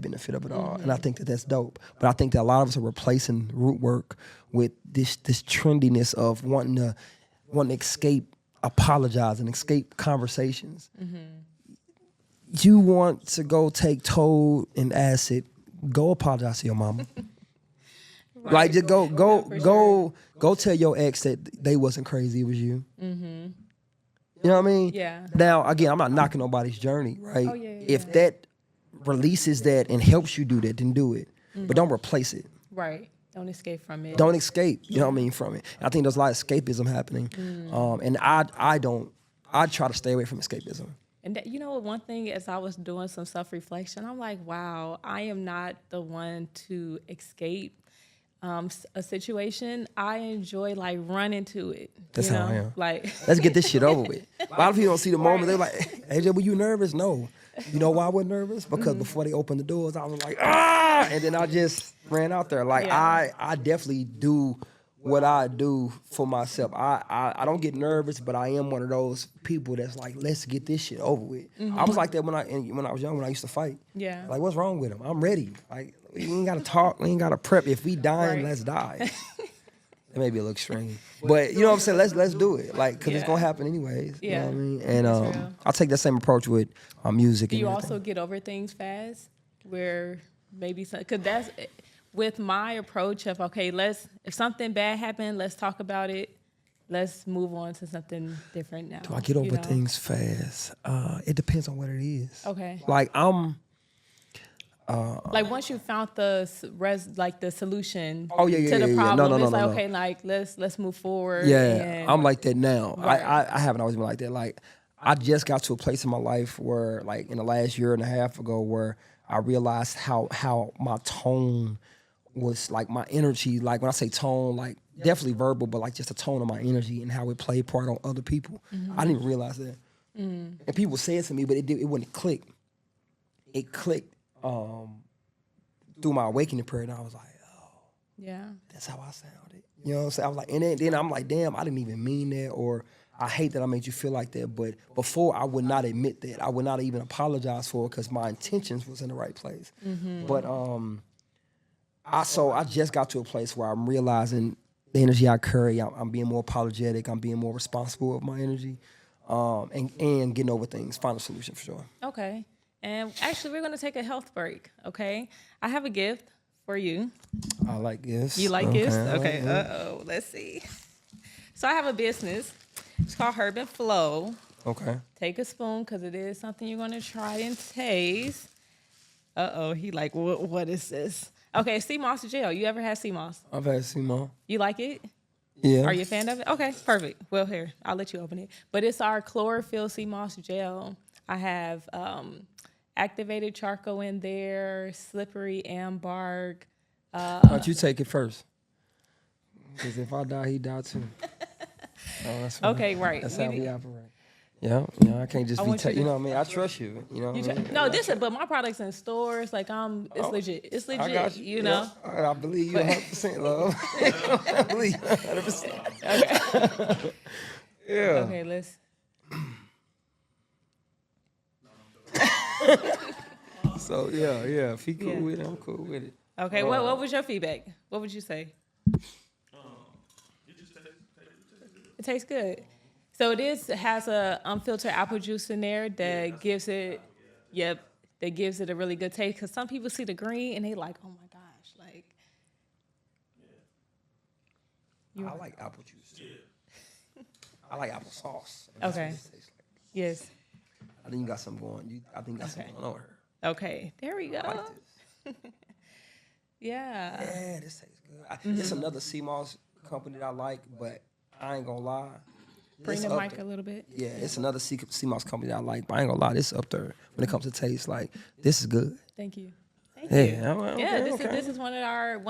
benefit of it all. And I think that's dope. But I think that a lot of us are replacing root work with this trendiness of wanting to escape, apologize and escape conversations. You want to go take toad and acid, go apologize to your mama. Right. Like just go tell your ex that they wasn't crazy, it was you. You know what I mean? Yeah. Now, again, I'm not knocking nobody's journey, right? Oh, yeah. If that releases that and helps you do that, then do it. But don't replace it. Right. Don't escape from it. Don't escape, you know what I mean, from it. And I think there's a lot of escapism happening. And I try to stay away from escapism. And that, one thing, as I was doing some self-reflection, I'm like, wow, I am not the one to escape a situation. I enjoy running to it. That's how I am. Like, let's get this shit over with. A lot of people don't see the moment. They're like, AJ, were you nervous? No. You know why I was nervous? Because before they opened the doors, I was like, ah! And then I just ran out there. Like, I definitely do what I do for myself. I don't get nervous, but I am one of those people that's like, let's get this shit over with. I was like that when I was young, when I used to fight. Yeah. Like, what's wrong with him? I'm ready. Like, we ain't got to talk. We ain't got to prep. If we dying, let's die. That may be a little extreme. But, you know what I'm saying? Let's do it. Like, because it's going to happen anyways. Yeah. You know what I mean? And I'll take that same approach with music. Do you and also get over things fast? Where maybe, because that's... with my approach of, okay, if something bad happened, let's talk about it. Let's move on to something different now. Do I get over things fast? It depends on what it is. Okay. Like once you found the solution to the problem, No. okay, let's move forward. Yeah, I'm like that now. Right. I haven't always been like that. Like I just got to a place in my life where, like in the last year and a half ago, where I realized how my tone was, like my energy, like when I say tone, like definitely verbal, but like just the tone of my energy and how it played part on other people. I didn't even realize that. And people say it to me, but it wouldn't click. It clicked through my awakening period, and I was like, oh, yeah, that's how I sounded. You know what I'm saying? I was like, and then I'm like, damn, I didn't even mean that, or I hate that I made you feel like that. But before, I would not admit that. I would not even apologize for it because my intentions was in the right place. But I just got to a place where I'm realizing the energy I carry. I'm being more apologetic. I'm being more responsible of my energy, and getting over things. Find a solution for sure. Okay. And actually, we're going to take a health break. Okay. I have a gift for you. I like gifts. You like gifts? Okay. Let's see. So I have a business. It's called Herb and Flow. Okay. Take a spoon because it is something you're going to try and taste. He like, what is this? Okay, sea moss gel. You ever had sea moss? I've had sea moss. You like it? Yeah. Are you a fan of it? Okay, perfect. Well, here, I'll let you open it. But it's our chlorophyll sea moss gel. I have activated charcoal in there, slippery ambark. Why don't you take it first? Because if I die, he died too. Oh, that's fine. Okay, right. That's We how need- we operate. Yeah, I can't just be, want you to- you know what I mean? I trust you, you know what I mean? No, but my product's in stores. Like it's legit. It's legit. I got you. You know. I believe you 100%, love. I believe you 100%. Okay. Yeah. Okay, let's. So yeah, if he cool with it, I'm cool with it. Okay, what was your feedback? What would you say? It tastes good. So it has a unfiltered apple juice in there that gives it, that gives it a really good taste. Because some people see the green and they like, oh my gosh, like. I like apple juice too. I like apple sauce. Okay. Yes. I think you got something going. I think you got something going on here. Okay, there we go. I like this. Yeah. Yeah, this tastes good. It's another sea moss company that I like, but I ain't gonna lie. Bring the mic a little bit. Yeah, it's another sea moss company that I like, but I ain't gonna lie, this up there when it comes to taste. Like, this is good. Thank you. This is one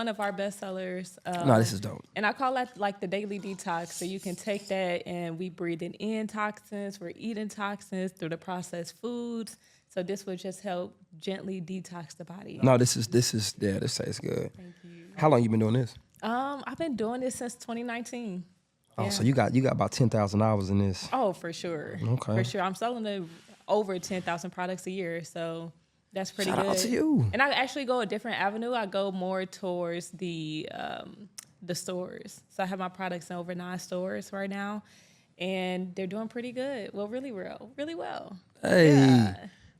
of our best sellers. No, this is dope. And I call that like the daily detox. So you can take that and we breathing in toxins, we're eating toxins through the processed foods. So this would just help gently detox the body. No, this tastes good. Thank you. How long you been doing this? I've been doing this since 2019. Oh, Yeah. so you got about 10,000 hours in this. Oh, for sure. Okay. For sure. I'm selling over 10,000 products a year. So that's pretty Shout good. out to you. And I actually go a different avenue. I go more towards the stores. So I have my products in over 9 stores right now, and they're doing pretty good. Well, really well. Hey, Yeah.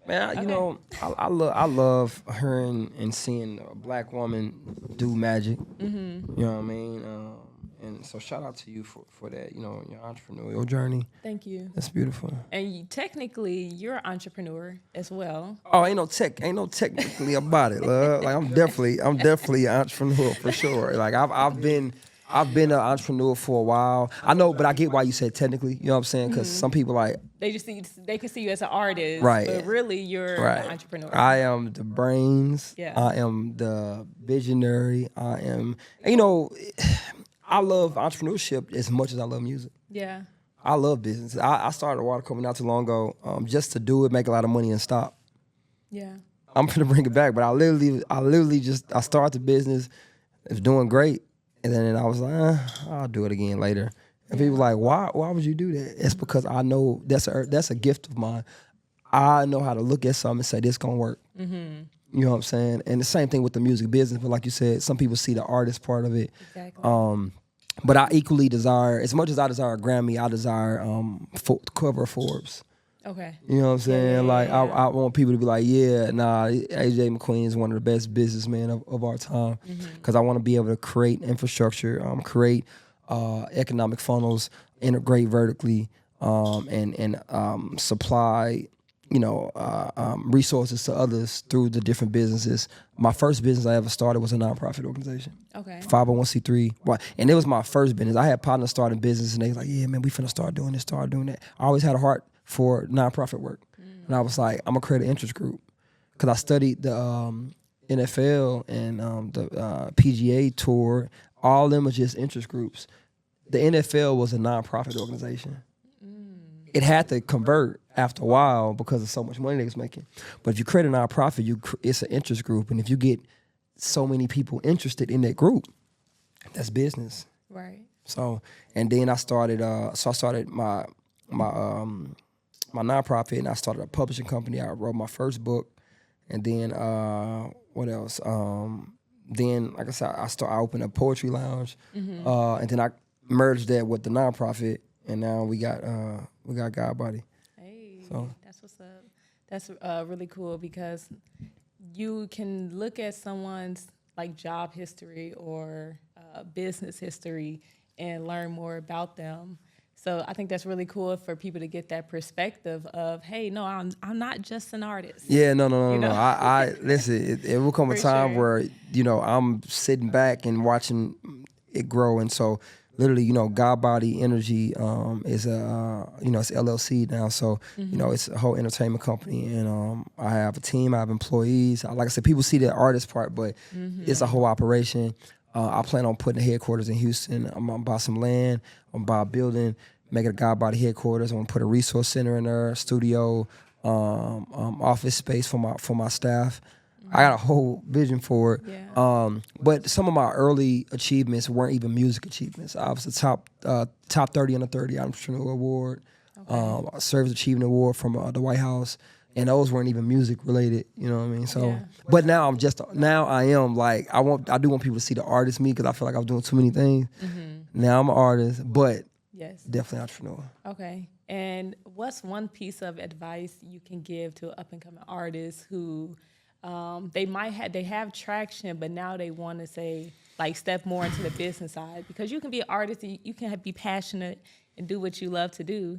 man, you know, I love hearing and seeing a black woman do magic. Mm-hmm. You know what I mean? And so shout out to you for that, you know, your entrepreneurial journey. Thank you. That's beautiful. And technically, you're an entrepreneur as well. Oh, ain't no technically about it, love. Like I'm definitely an entrepreneur for sure. Like I've been an entrepreneur for a while. I know, but I get why you said technically. You know what I'm saying? Because some people like They can see you as an artist, right, but really you're an entrepreneur. I am the brains. Yeah. I am the visionary. I am, you know, I love entrepreneurship as much as I love music. Yeah. I love business. I started a water company not too long ago, just to do it, make a lot of money, and stop. Yeah. I'm gonna bring it back, but I literally just started the business. It's doing great, and then I was like, I'll do it again later. And people were like, why would you do that? It's because I know that's a gift of mine. I know how to look at something and say this gonna work. Mm-hmm. You know what I'm saying? And the same thing with the music business. But like you said, some people see the artist part of it. Exactly. But I equally desire, as much as I desire a Grammy, I desire cover of Forbes. Okay. You know what I'm saying? Yeah. I want people to be like, AJ McQueen is one of the best businessmen of our time. Because I want to be able to create infrastructure, create economic funnels, integrate vertically, and supply, you know, resources to others through the different businesses. My first business I ever started was a nonprofit organization. Okay. 501c3. And it was my first business. I had partners starting business, and they was like, yeah, man, we finna start doing this, start doing that. I always had a heart for nonprofit work. And I was like, I'm gonna create an interest group. Because I studied the NFL and the PGA Tour. All of them are just interest groups. The NFL was a nonprofit organization. It had to convert after a while because of so much money they was making. But if you create a nonprofit, it's an interest group. And if you get so many people interested in that group, that's business. Right. So, and then I started my nonprofit, and I started a publishing company. I wrote my first book. And then what else? Then, like I said, I opened a poetry lounge. And then I merged that with the nonprofit. And now we got Godbody. Hey, So that's what's up. That's really cool because you can look at someone's like job history or business history and learn more about them. So I think that's really cool for people to get that perspective of, hey, no, I'm not just an artist. Yeah, no. know? I listen. It will come a For time sure. where I'm sitting back and watching it grow, and so. Literally, Godbody Energy is it's LLC now. So, it's a whole entertainment company. And I have a team, I have employees. Like I said, people see the artist part, but it's a whole operation. I plan on putting a headquarters in Houston. I'm gonna buy some land. I'm gonna buy a building, make it a God body headquarters. I'm gonna put a resource center in there, studio, office space for my staff. I got a whole vision for it. Yeah. But some of my early achievements weren't even music achievements. I was the top 30 under 30 Entrepreneur Award, Service Achievement Award from the White House, and those weren't even music related. You know what I mean? So, but now I am like I do want people to see the artist me because I feel like I was doing too many things. Now I'm an artist, but definitely entrepreneur. Okay. And what's one piece of advice you can give to an up and coming artist who they have traction, but now they want to say like step more into the business side? Because you can be an artist, and you can be passionate and do what you love to do,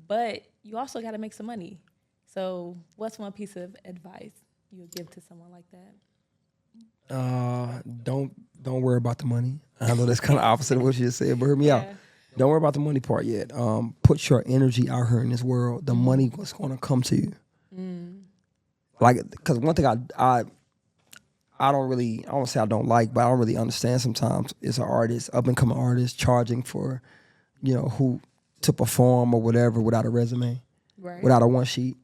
but you also got to make some money. So what's one piece of advice you would give to someone like that? Don't worry about the money. I know that's kind of opposite of what you just said, but hear me out. Don't worry about the money part yet. Put your energy out here in this world. The money was going to come to you. Like, because one thing I don't really, I won't say I don't like, but I don't really understand sometimes is an artist, up and coming artist, charging for, who to perform or whatever without a resume, without a one sheet.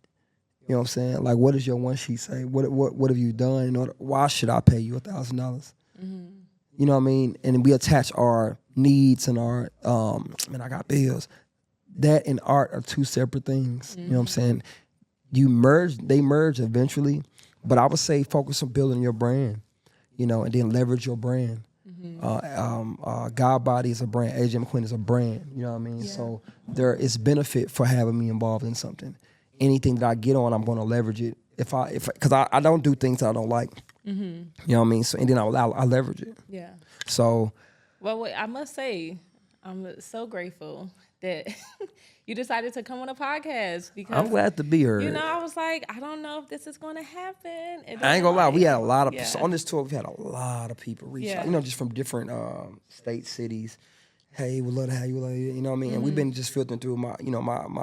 You know what I'm saying? Like, what does your one sheet say? What have you done? Why should I pay you $1,000? You know what I mean? And we attach our needs and our, I got bills. That and art are two separate things. You know what I'm saying? They merge eventually, but I would say focus on building your brand, and then leverage your brand. God Body is a brand. AJ McQueen is a brand. You know what I mean? Yeah. So there is benefit for having me involved in something. Anything that I get on, I'm going to leverage it. Because I don't do things that I don't like. You know what I mean? So and then I leverage it. Yeah. So. Well, I must say, I'm so grateful that you decided to come on a podcast because I'm glad to be here. I was like, I don't know if this is going to happen. I ain't gonna lie, we had a lot of on this tour. We've had a lot of people reach out, just from different states, cities. Hey, we'd love to have you. You know what I mean? And we've been just filtering through my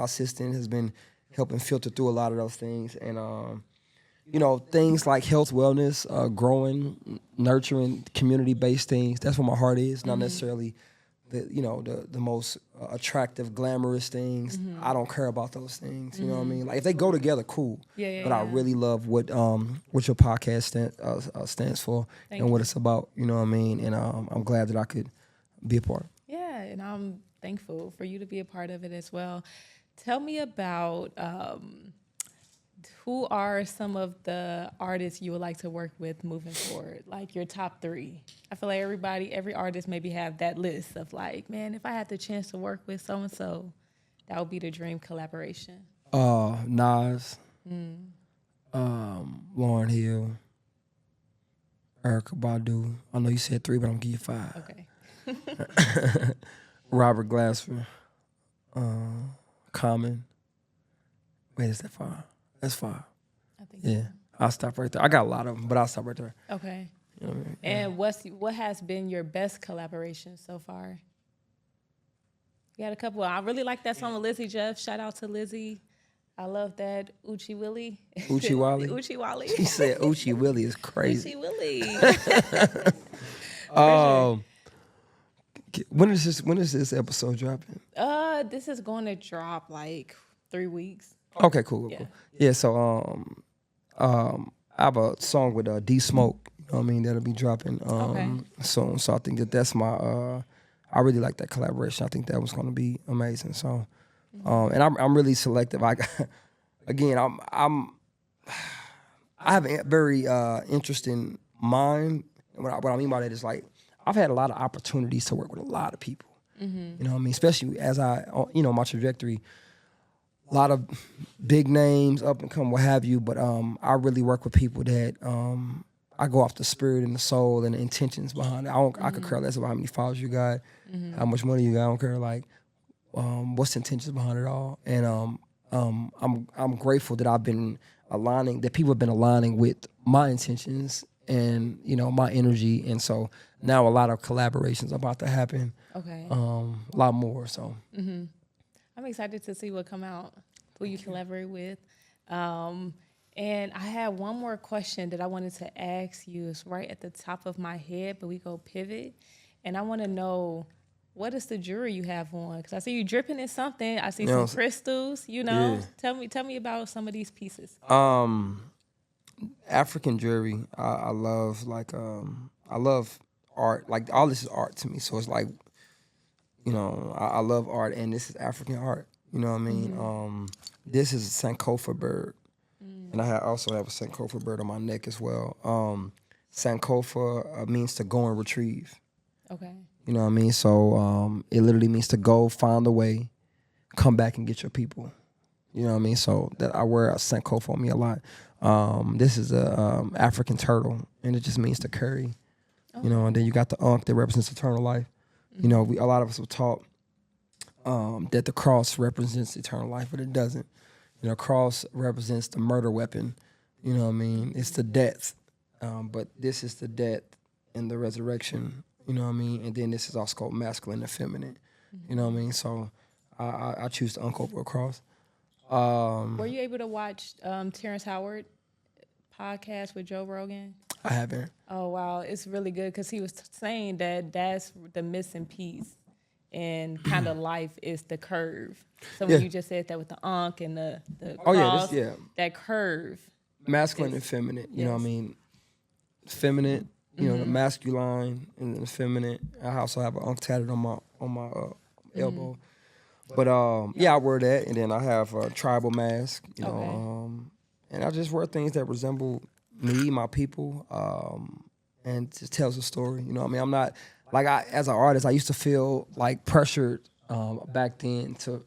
assistant has been helping filter through a lot of those things, and things like health, wellness, growing, nurturing, community-based things. That's where my heart is, not necessarily the most attractive, glamorous things. I don't care about those things. You know what I mean? Like if they go together, cool. But I really love what your podcast stands for and what it's about. You know what I mean? And I'm glad that I could be a part. Yeah, and I'm thankful for you to be a part of it as well. Tell me about who are some of the artists you would like to work with moving forward? Like your top 3. I feel like every artist maybe have that list of like, man, if I had the chance to work with so-and-so, that would be the dream collaboration. Nas, Lauryn Hill, Erykah Badu. I know you said 3, but I'm gonna give you 5. Okay. Robert Glasper, Common. Wait, is that 5? That's 5. I think so. I'll stop right there. I got a lot of them, but I'll stop right there. Okay. You know what I mean? And what has been your best collaboration so far? You had a couple. I really like that song with Lizzie Jeff. Shout out to Lizzie. I love that Uchi Willie. Uchi Wally? Uchi Wally. She said Uchi Willie is crazy. Uchi Willie. When is this episode dropping? This is going to drop like 3 weeks. Okay, cool. Yeah, so I have a song with D Smoke, you know what I mean, that'll be dropping soon. So I think that's my I really like that collaboration. I think that was gonna be amazing. So and I'm really selective. I have a very interesting mind. What I mean by that is like I've had a lot of opportunities to work with a lot of people. You know what I mean? Especially as my trajectory, a lot of big names, up and come, what have you. But I really work with people that I go off the spirit and the soul and the intentions behind it. I could care less about how many followers you got, how much money you got. I don't care. Like, what's the intentions behind it all? And I'm grateful that that people have been aligning with my intentions and my energy. And so now a lot of collaborations are about to happen. Okay. A lot more. So. I'm excited to see what come out, who you collaborate with. And And I had one more question that I wanted to ask you. It's right at the top of my head, but we go pivot. And I want to know, what is the jewelry you have on? Because I see you dripping in something. I see some crystals, Yeah. Tell me about some of these pieces. African jewelry. I love I love art. Like all this is art to me. So it's like, I love art, and this is African art. You know what I mean? This is a Sankofa bird, and I also have a Sankofa bird on my neck as well. Sankofa means to go and retrieve. Okay. You know what I mean? So it literally means to go, find a way, come back and get your people. You know what I mean? So that I wear a Sankofa on me a lot. This is a African turtle, and it just means to carry. You know, and then you got the Ankh that represents eternal life. You know, a lot of us were taught that the cross represents eternal life, but it doesn't. You know, cross represents the murder weapon. You know what I mean? It's the death. But this is the death and the resurrection. You know what I mean? And then this is also called masculine and feminine. You know what I mean? So I choose the Ankh over a cross. Were you able to watch Terrence Howard podcast with Joe Rogan? I haven't. Oh, wow. It's really good because he was saying that that's the missing piece in kind of life is the curve. So when you just said that with the Ankh and the cross, that curve. Masculine and feminine, you know what I mean? Feminine, you know, the masculine and the feminine. I also have an Ankh tatted on my elbow. But I wear that, and then I have a tribal mask, you know, and I just wear things that resemble me, my people, and just tells a story. You know what I mean? I'm not, like, as an artist, I used to feel like pressured back then to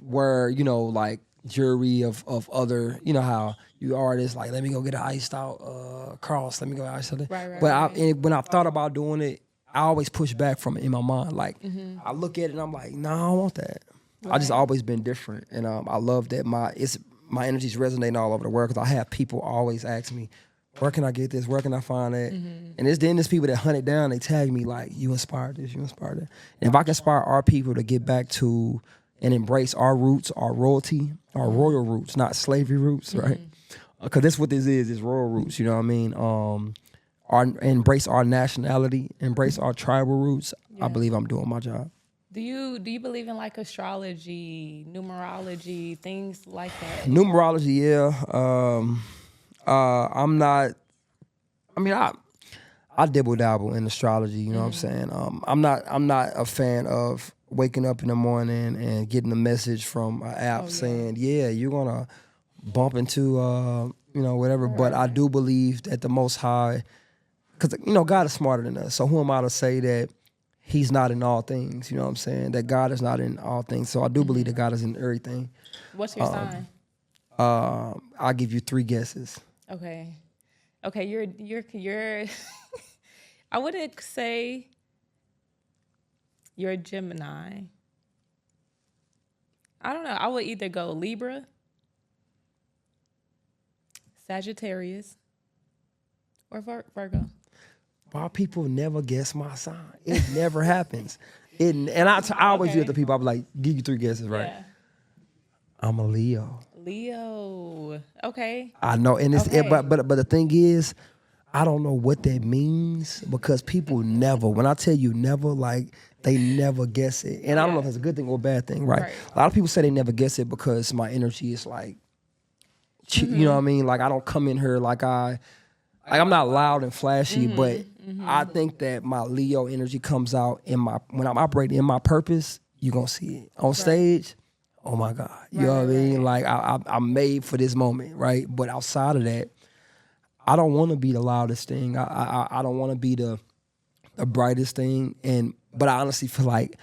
wear, you know, like jewelry of other, you know how you artists, like, let me go get an iced out cross, let me go ice out. And when I thought about doing it, I always push back from it in my mind. Like, I look at it and I'm like, no, I don't want that. I just always been different. And I love that my energy's resonating all over the world, because I have people always ask me, where can I get this? Where can I find it? And there's people that hunt it down. They tag me like, you inspired this, you inspired that. And if I can inspire our people to get back to and embrace our roots, our royalty, our royal roots, not slavery roots, right? Because that's what this is royal roots, you know what I mean? Embrace our nationality, embrace our tribal roots. I believe I'm doing my job. Do you believe in like astrology, numerology, things like that? Numerology, yeah. I'm not. I mean, I dibble dabble in astrology. You know what I'm saying? I'm not a fan of waking up in the morning and getting a message from an app saying, yeah, you're gonna bump into whatever. But I do believe that the Most High, because God is smarter than us. So who am I to say that He's not in all things? You know what I'm saying? That God is not in all things. So I do believe that God is in everything. What's your sign? I'll give you 3 guesses. Okay, you're I wouldn't say you're a Gemini. I don't know. I would either go Libra, Sagittarius, or Virgo. Why people never guess my sign? It never happens. I always do it to people. I'm like, give you 3 guesses, right? Yeah. I'm a Leo. Leo. Okay. I know, and it's but the thing is, I don't know what that means, because people never. When I tell you never, like, they never guess it, and I don't know if that's a good thing or a bad thing, right? A lot of people say they never guess it because my energy is like, you know what I mean? Like, I don't come in here like I'm not loud and flashy, but I think that my Leo energy comes out when I'm operating in my purpose. You gonna see it on stage. Oh my God, you know what I mean? Like, I'm made for this moment, right? But outside of that, I don't want to be the loudest thing. I don't want to be the brightest thing. But I honestly feel like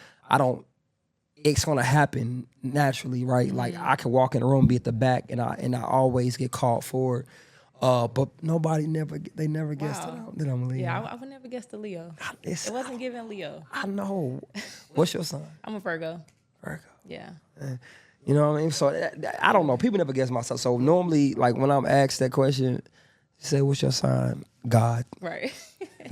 it's gonna happen naturally, right? Like, I can walk in the room, be at the back, and I always get called forward. But they never guessed that I'm a Leo. Yeah, I would never guess the Leo. It wasn't given Leo. I know. What's your sign? I'm a Virgo. Virgo. Yeah. You know what I mean? So I don't know. People never guess my sign. So normally, like, when I'm asked that question, say, what's your sign? God. Right.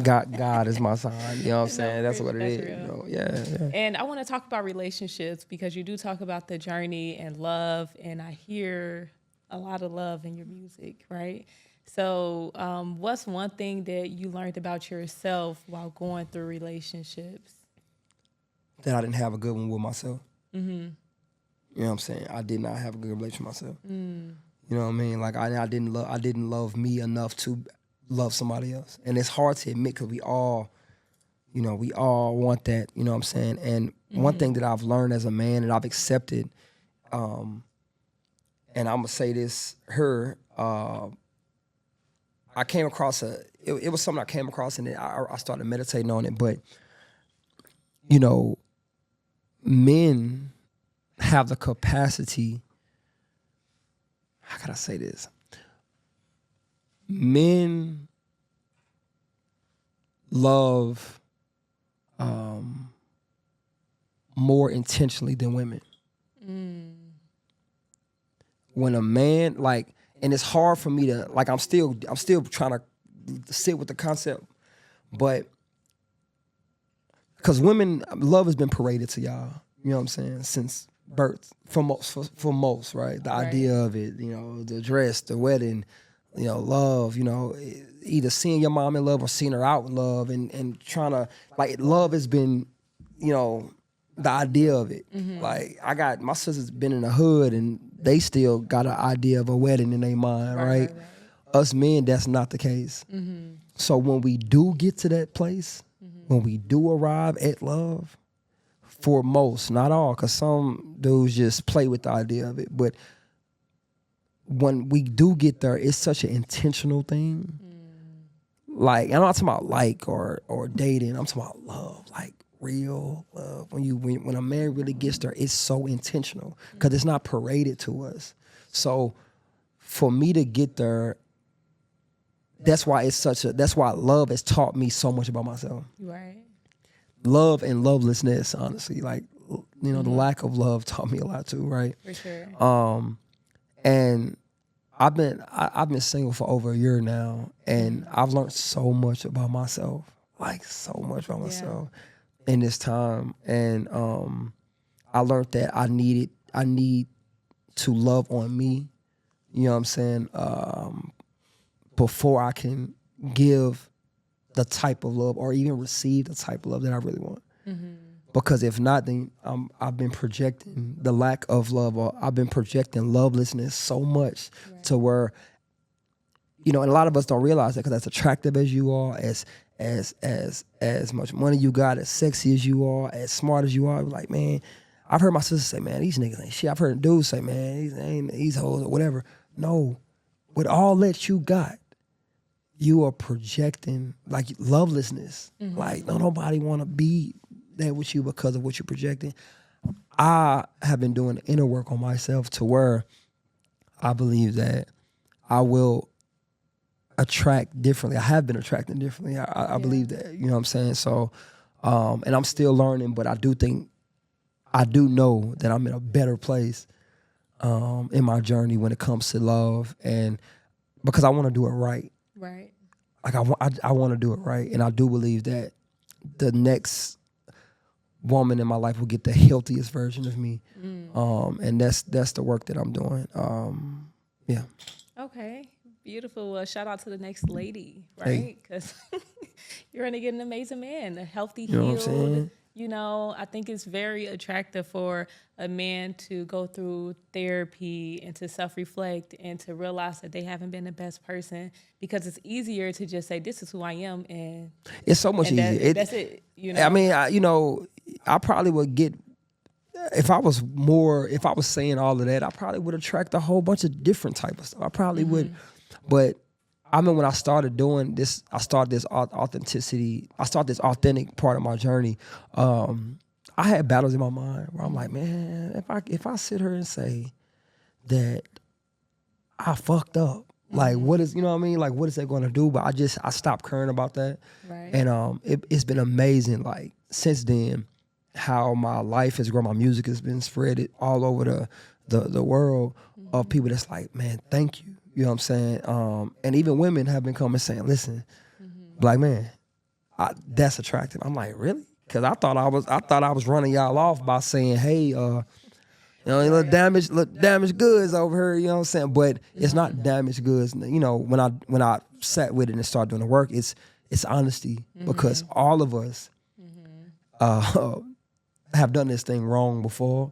God is my sign. You know what I'm saying? That's what it is. You know? Yeah. And I want to talk about relationships, because you do talk about the journey and love, and I hear a lot of love in your music, right? So what's one thing that you learned about yourself while going through relationships? That I didn't have a good one with myself. You know what I'm saying? I did not have a good relationship with myself. You know what I mean? Like I didn't love me enough to love somebody else. And it's hard to admit because we all want that, you know what I'm saying? And one thing that I've learned as a man and I've accepted, and I'm gonna say this, I came across it was something I came across and I started meditating on it, but you know, men have the capacity, how can I say this? Men love more intentionally than women. When a man, like, and it's hard for me to, like, I'm still trying to sit with the concept, but because women, love has been paraded to y'all, you know what I'm saying, since birth, for most, right? The idea of it, you know, the dress, the wedding, you know, love, you know, either seeing your mom in love or seeing her out in love and trying to, like, love has been, you know, the idea of it. Like, my sisters been in the hood and they still got an idea of a wedding in their mind, right? Us men, that's not the case. So when we do get to that place, when we do arrive at love, for most, not all, because some dudes just play with the idea of it, but when we do get there, it's such an intentional thing. Like, I'm not talking about like or dating, I'm talking about love, like real love. When a man really gets there, it's so intentional because it's not paraded to us. So for me to get there, that's why love has taught me so much about myself. Right. Love and lovelessness, honestly, like, you know, the lack of love taught me a lot too, right? For sure. And I've been single for over a year now, and I've learned so much about myself, like so much about myself in this time. And I learned that I need to love on me, you know what I'm saying, before I can give the type of love or even receive the type of love that I really want. Because if not, then I've been projecting the lack of love, or I've been projecting lovelessness so much to where, you know, and a lot of us don't realize that, because as attractive as you are, as much money you got, as sexy as you are, as smart as you are, like, man, I've heard my sister say, man, these niggas ain't shit. I've heard dudes say, man, these hoes or whatever. No, with all that you got, you are projecting like lovelessness. Like, don't nobody want to be there with you because of what you're projecting. I have been doing inner work on myself to where I believe that I will attract differently. I have been attracting differently. I believe that, you know what I'm saying? So, and I'm still learning, but I do know that I'm in a better place in my journey when it comes to love, and because I want to do it right. Right. Like, I want to do it right, and I do believe that the next woman in my life will get the healthiest version of me, and that's the work that I'm doing. Yeah. Okay, beautiful. Well, shout out to the next lady, right? Because you're gonna get an amazing man, a healthy, You know what I'm healed. saying? You know, I think it's very attractive for a man to go through therapy and to self-reflect and to realize that they haven't been the best person, because it's easier to just say, this is who I am, and it's so much easier. That's it. You know, I mean, I probably would get, if I was saying all of that, I probably would attract a whole bunch of different type of stuff. I probably would, but I mean, when I started doing this, I started this authentic part of my journey. I had battles in my mind where I'm like, man, if I sit here and say that I fucked up, like, what is, you know what I mean? Like, what is that going to do? But I stopped caring about that. right? And it's been amazing, like, since then, how my life has grown. My music has been spread all over the world, of people that's like, man, thank you. You know what I'm saying? And even women have been coming saying, listen, black man, that's attractive. I'm like, really? Because I thought I was running y'all off by saying, hey, You know, a little damaged goods over here, you know what I'm saying? But it's not damaged goods. You know, when I sat with it and started doing the work, it's honesty, because all of us have done this thing wrong before.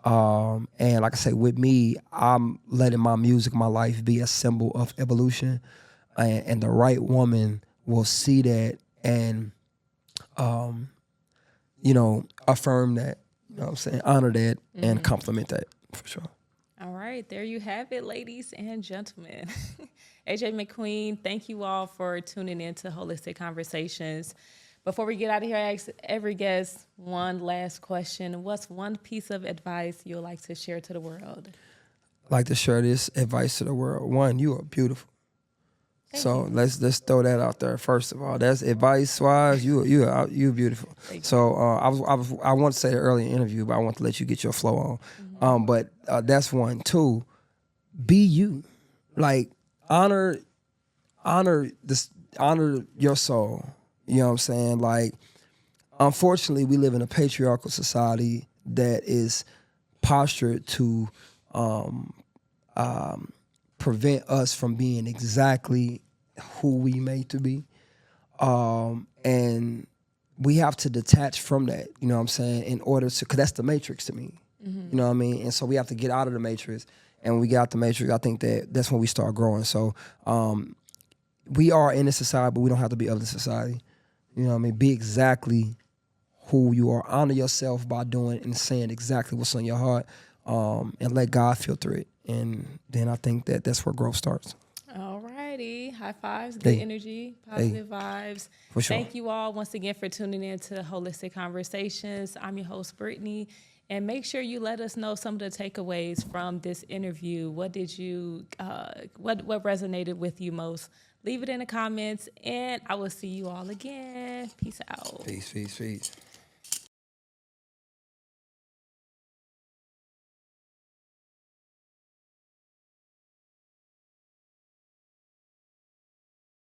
And like I say, with me, I'm letting my music, my life be a symbol of evolution. And the right woman will see that and, you know, affirm that, you know what I'm saying, honor that and compliment that for sure. All right, there you have it, ladies and gentlemen. AJ McQueen, thank you all for tuning in to Wholistic Conversations. Before we get out of here, I ask every guest one last question. What's one piece of advice you'd like to share to the world? I'd like to share this advice to the world. One, you are beautiful. So let's throw that out there first of all. That's advice wise. You beautiful. So I want to say it earlier in the interview, but I want to let you get your flow on. But that's one. Two, be you. Like honor your soul. You know what I'm saying? Like, unfortunately, we live in a patriarchal society that is postured to prevent us from being exactly who we made to be. And we have to detach from that, you know what I'm saying, in order to, because that's the matrix to me. You know what I mean? And so we have to get out of the matrix. And when we get out the matrix, I think that's when we start growing. So we are in this society, but we don't have to be of the society. You know what I mean? Be exactly who you are. Honor yourself by doing and saying exactly what's on your heart, and let God filter it. And then I think that's where growth starts. All righty. High fives, good energy, positive vibes. For sure. Thank you all once again for tuning in to Wholistic Conversations. I'm your host, Brittany. And make sure you let us know some of the takeaways from this interview. What did you, what resonated with you most? Leave it in the comments, and I will see you all again. Peace out. Peace.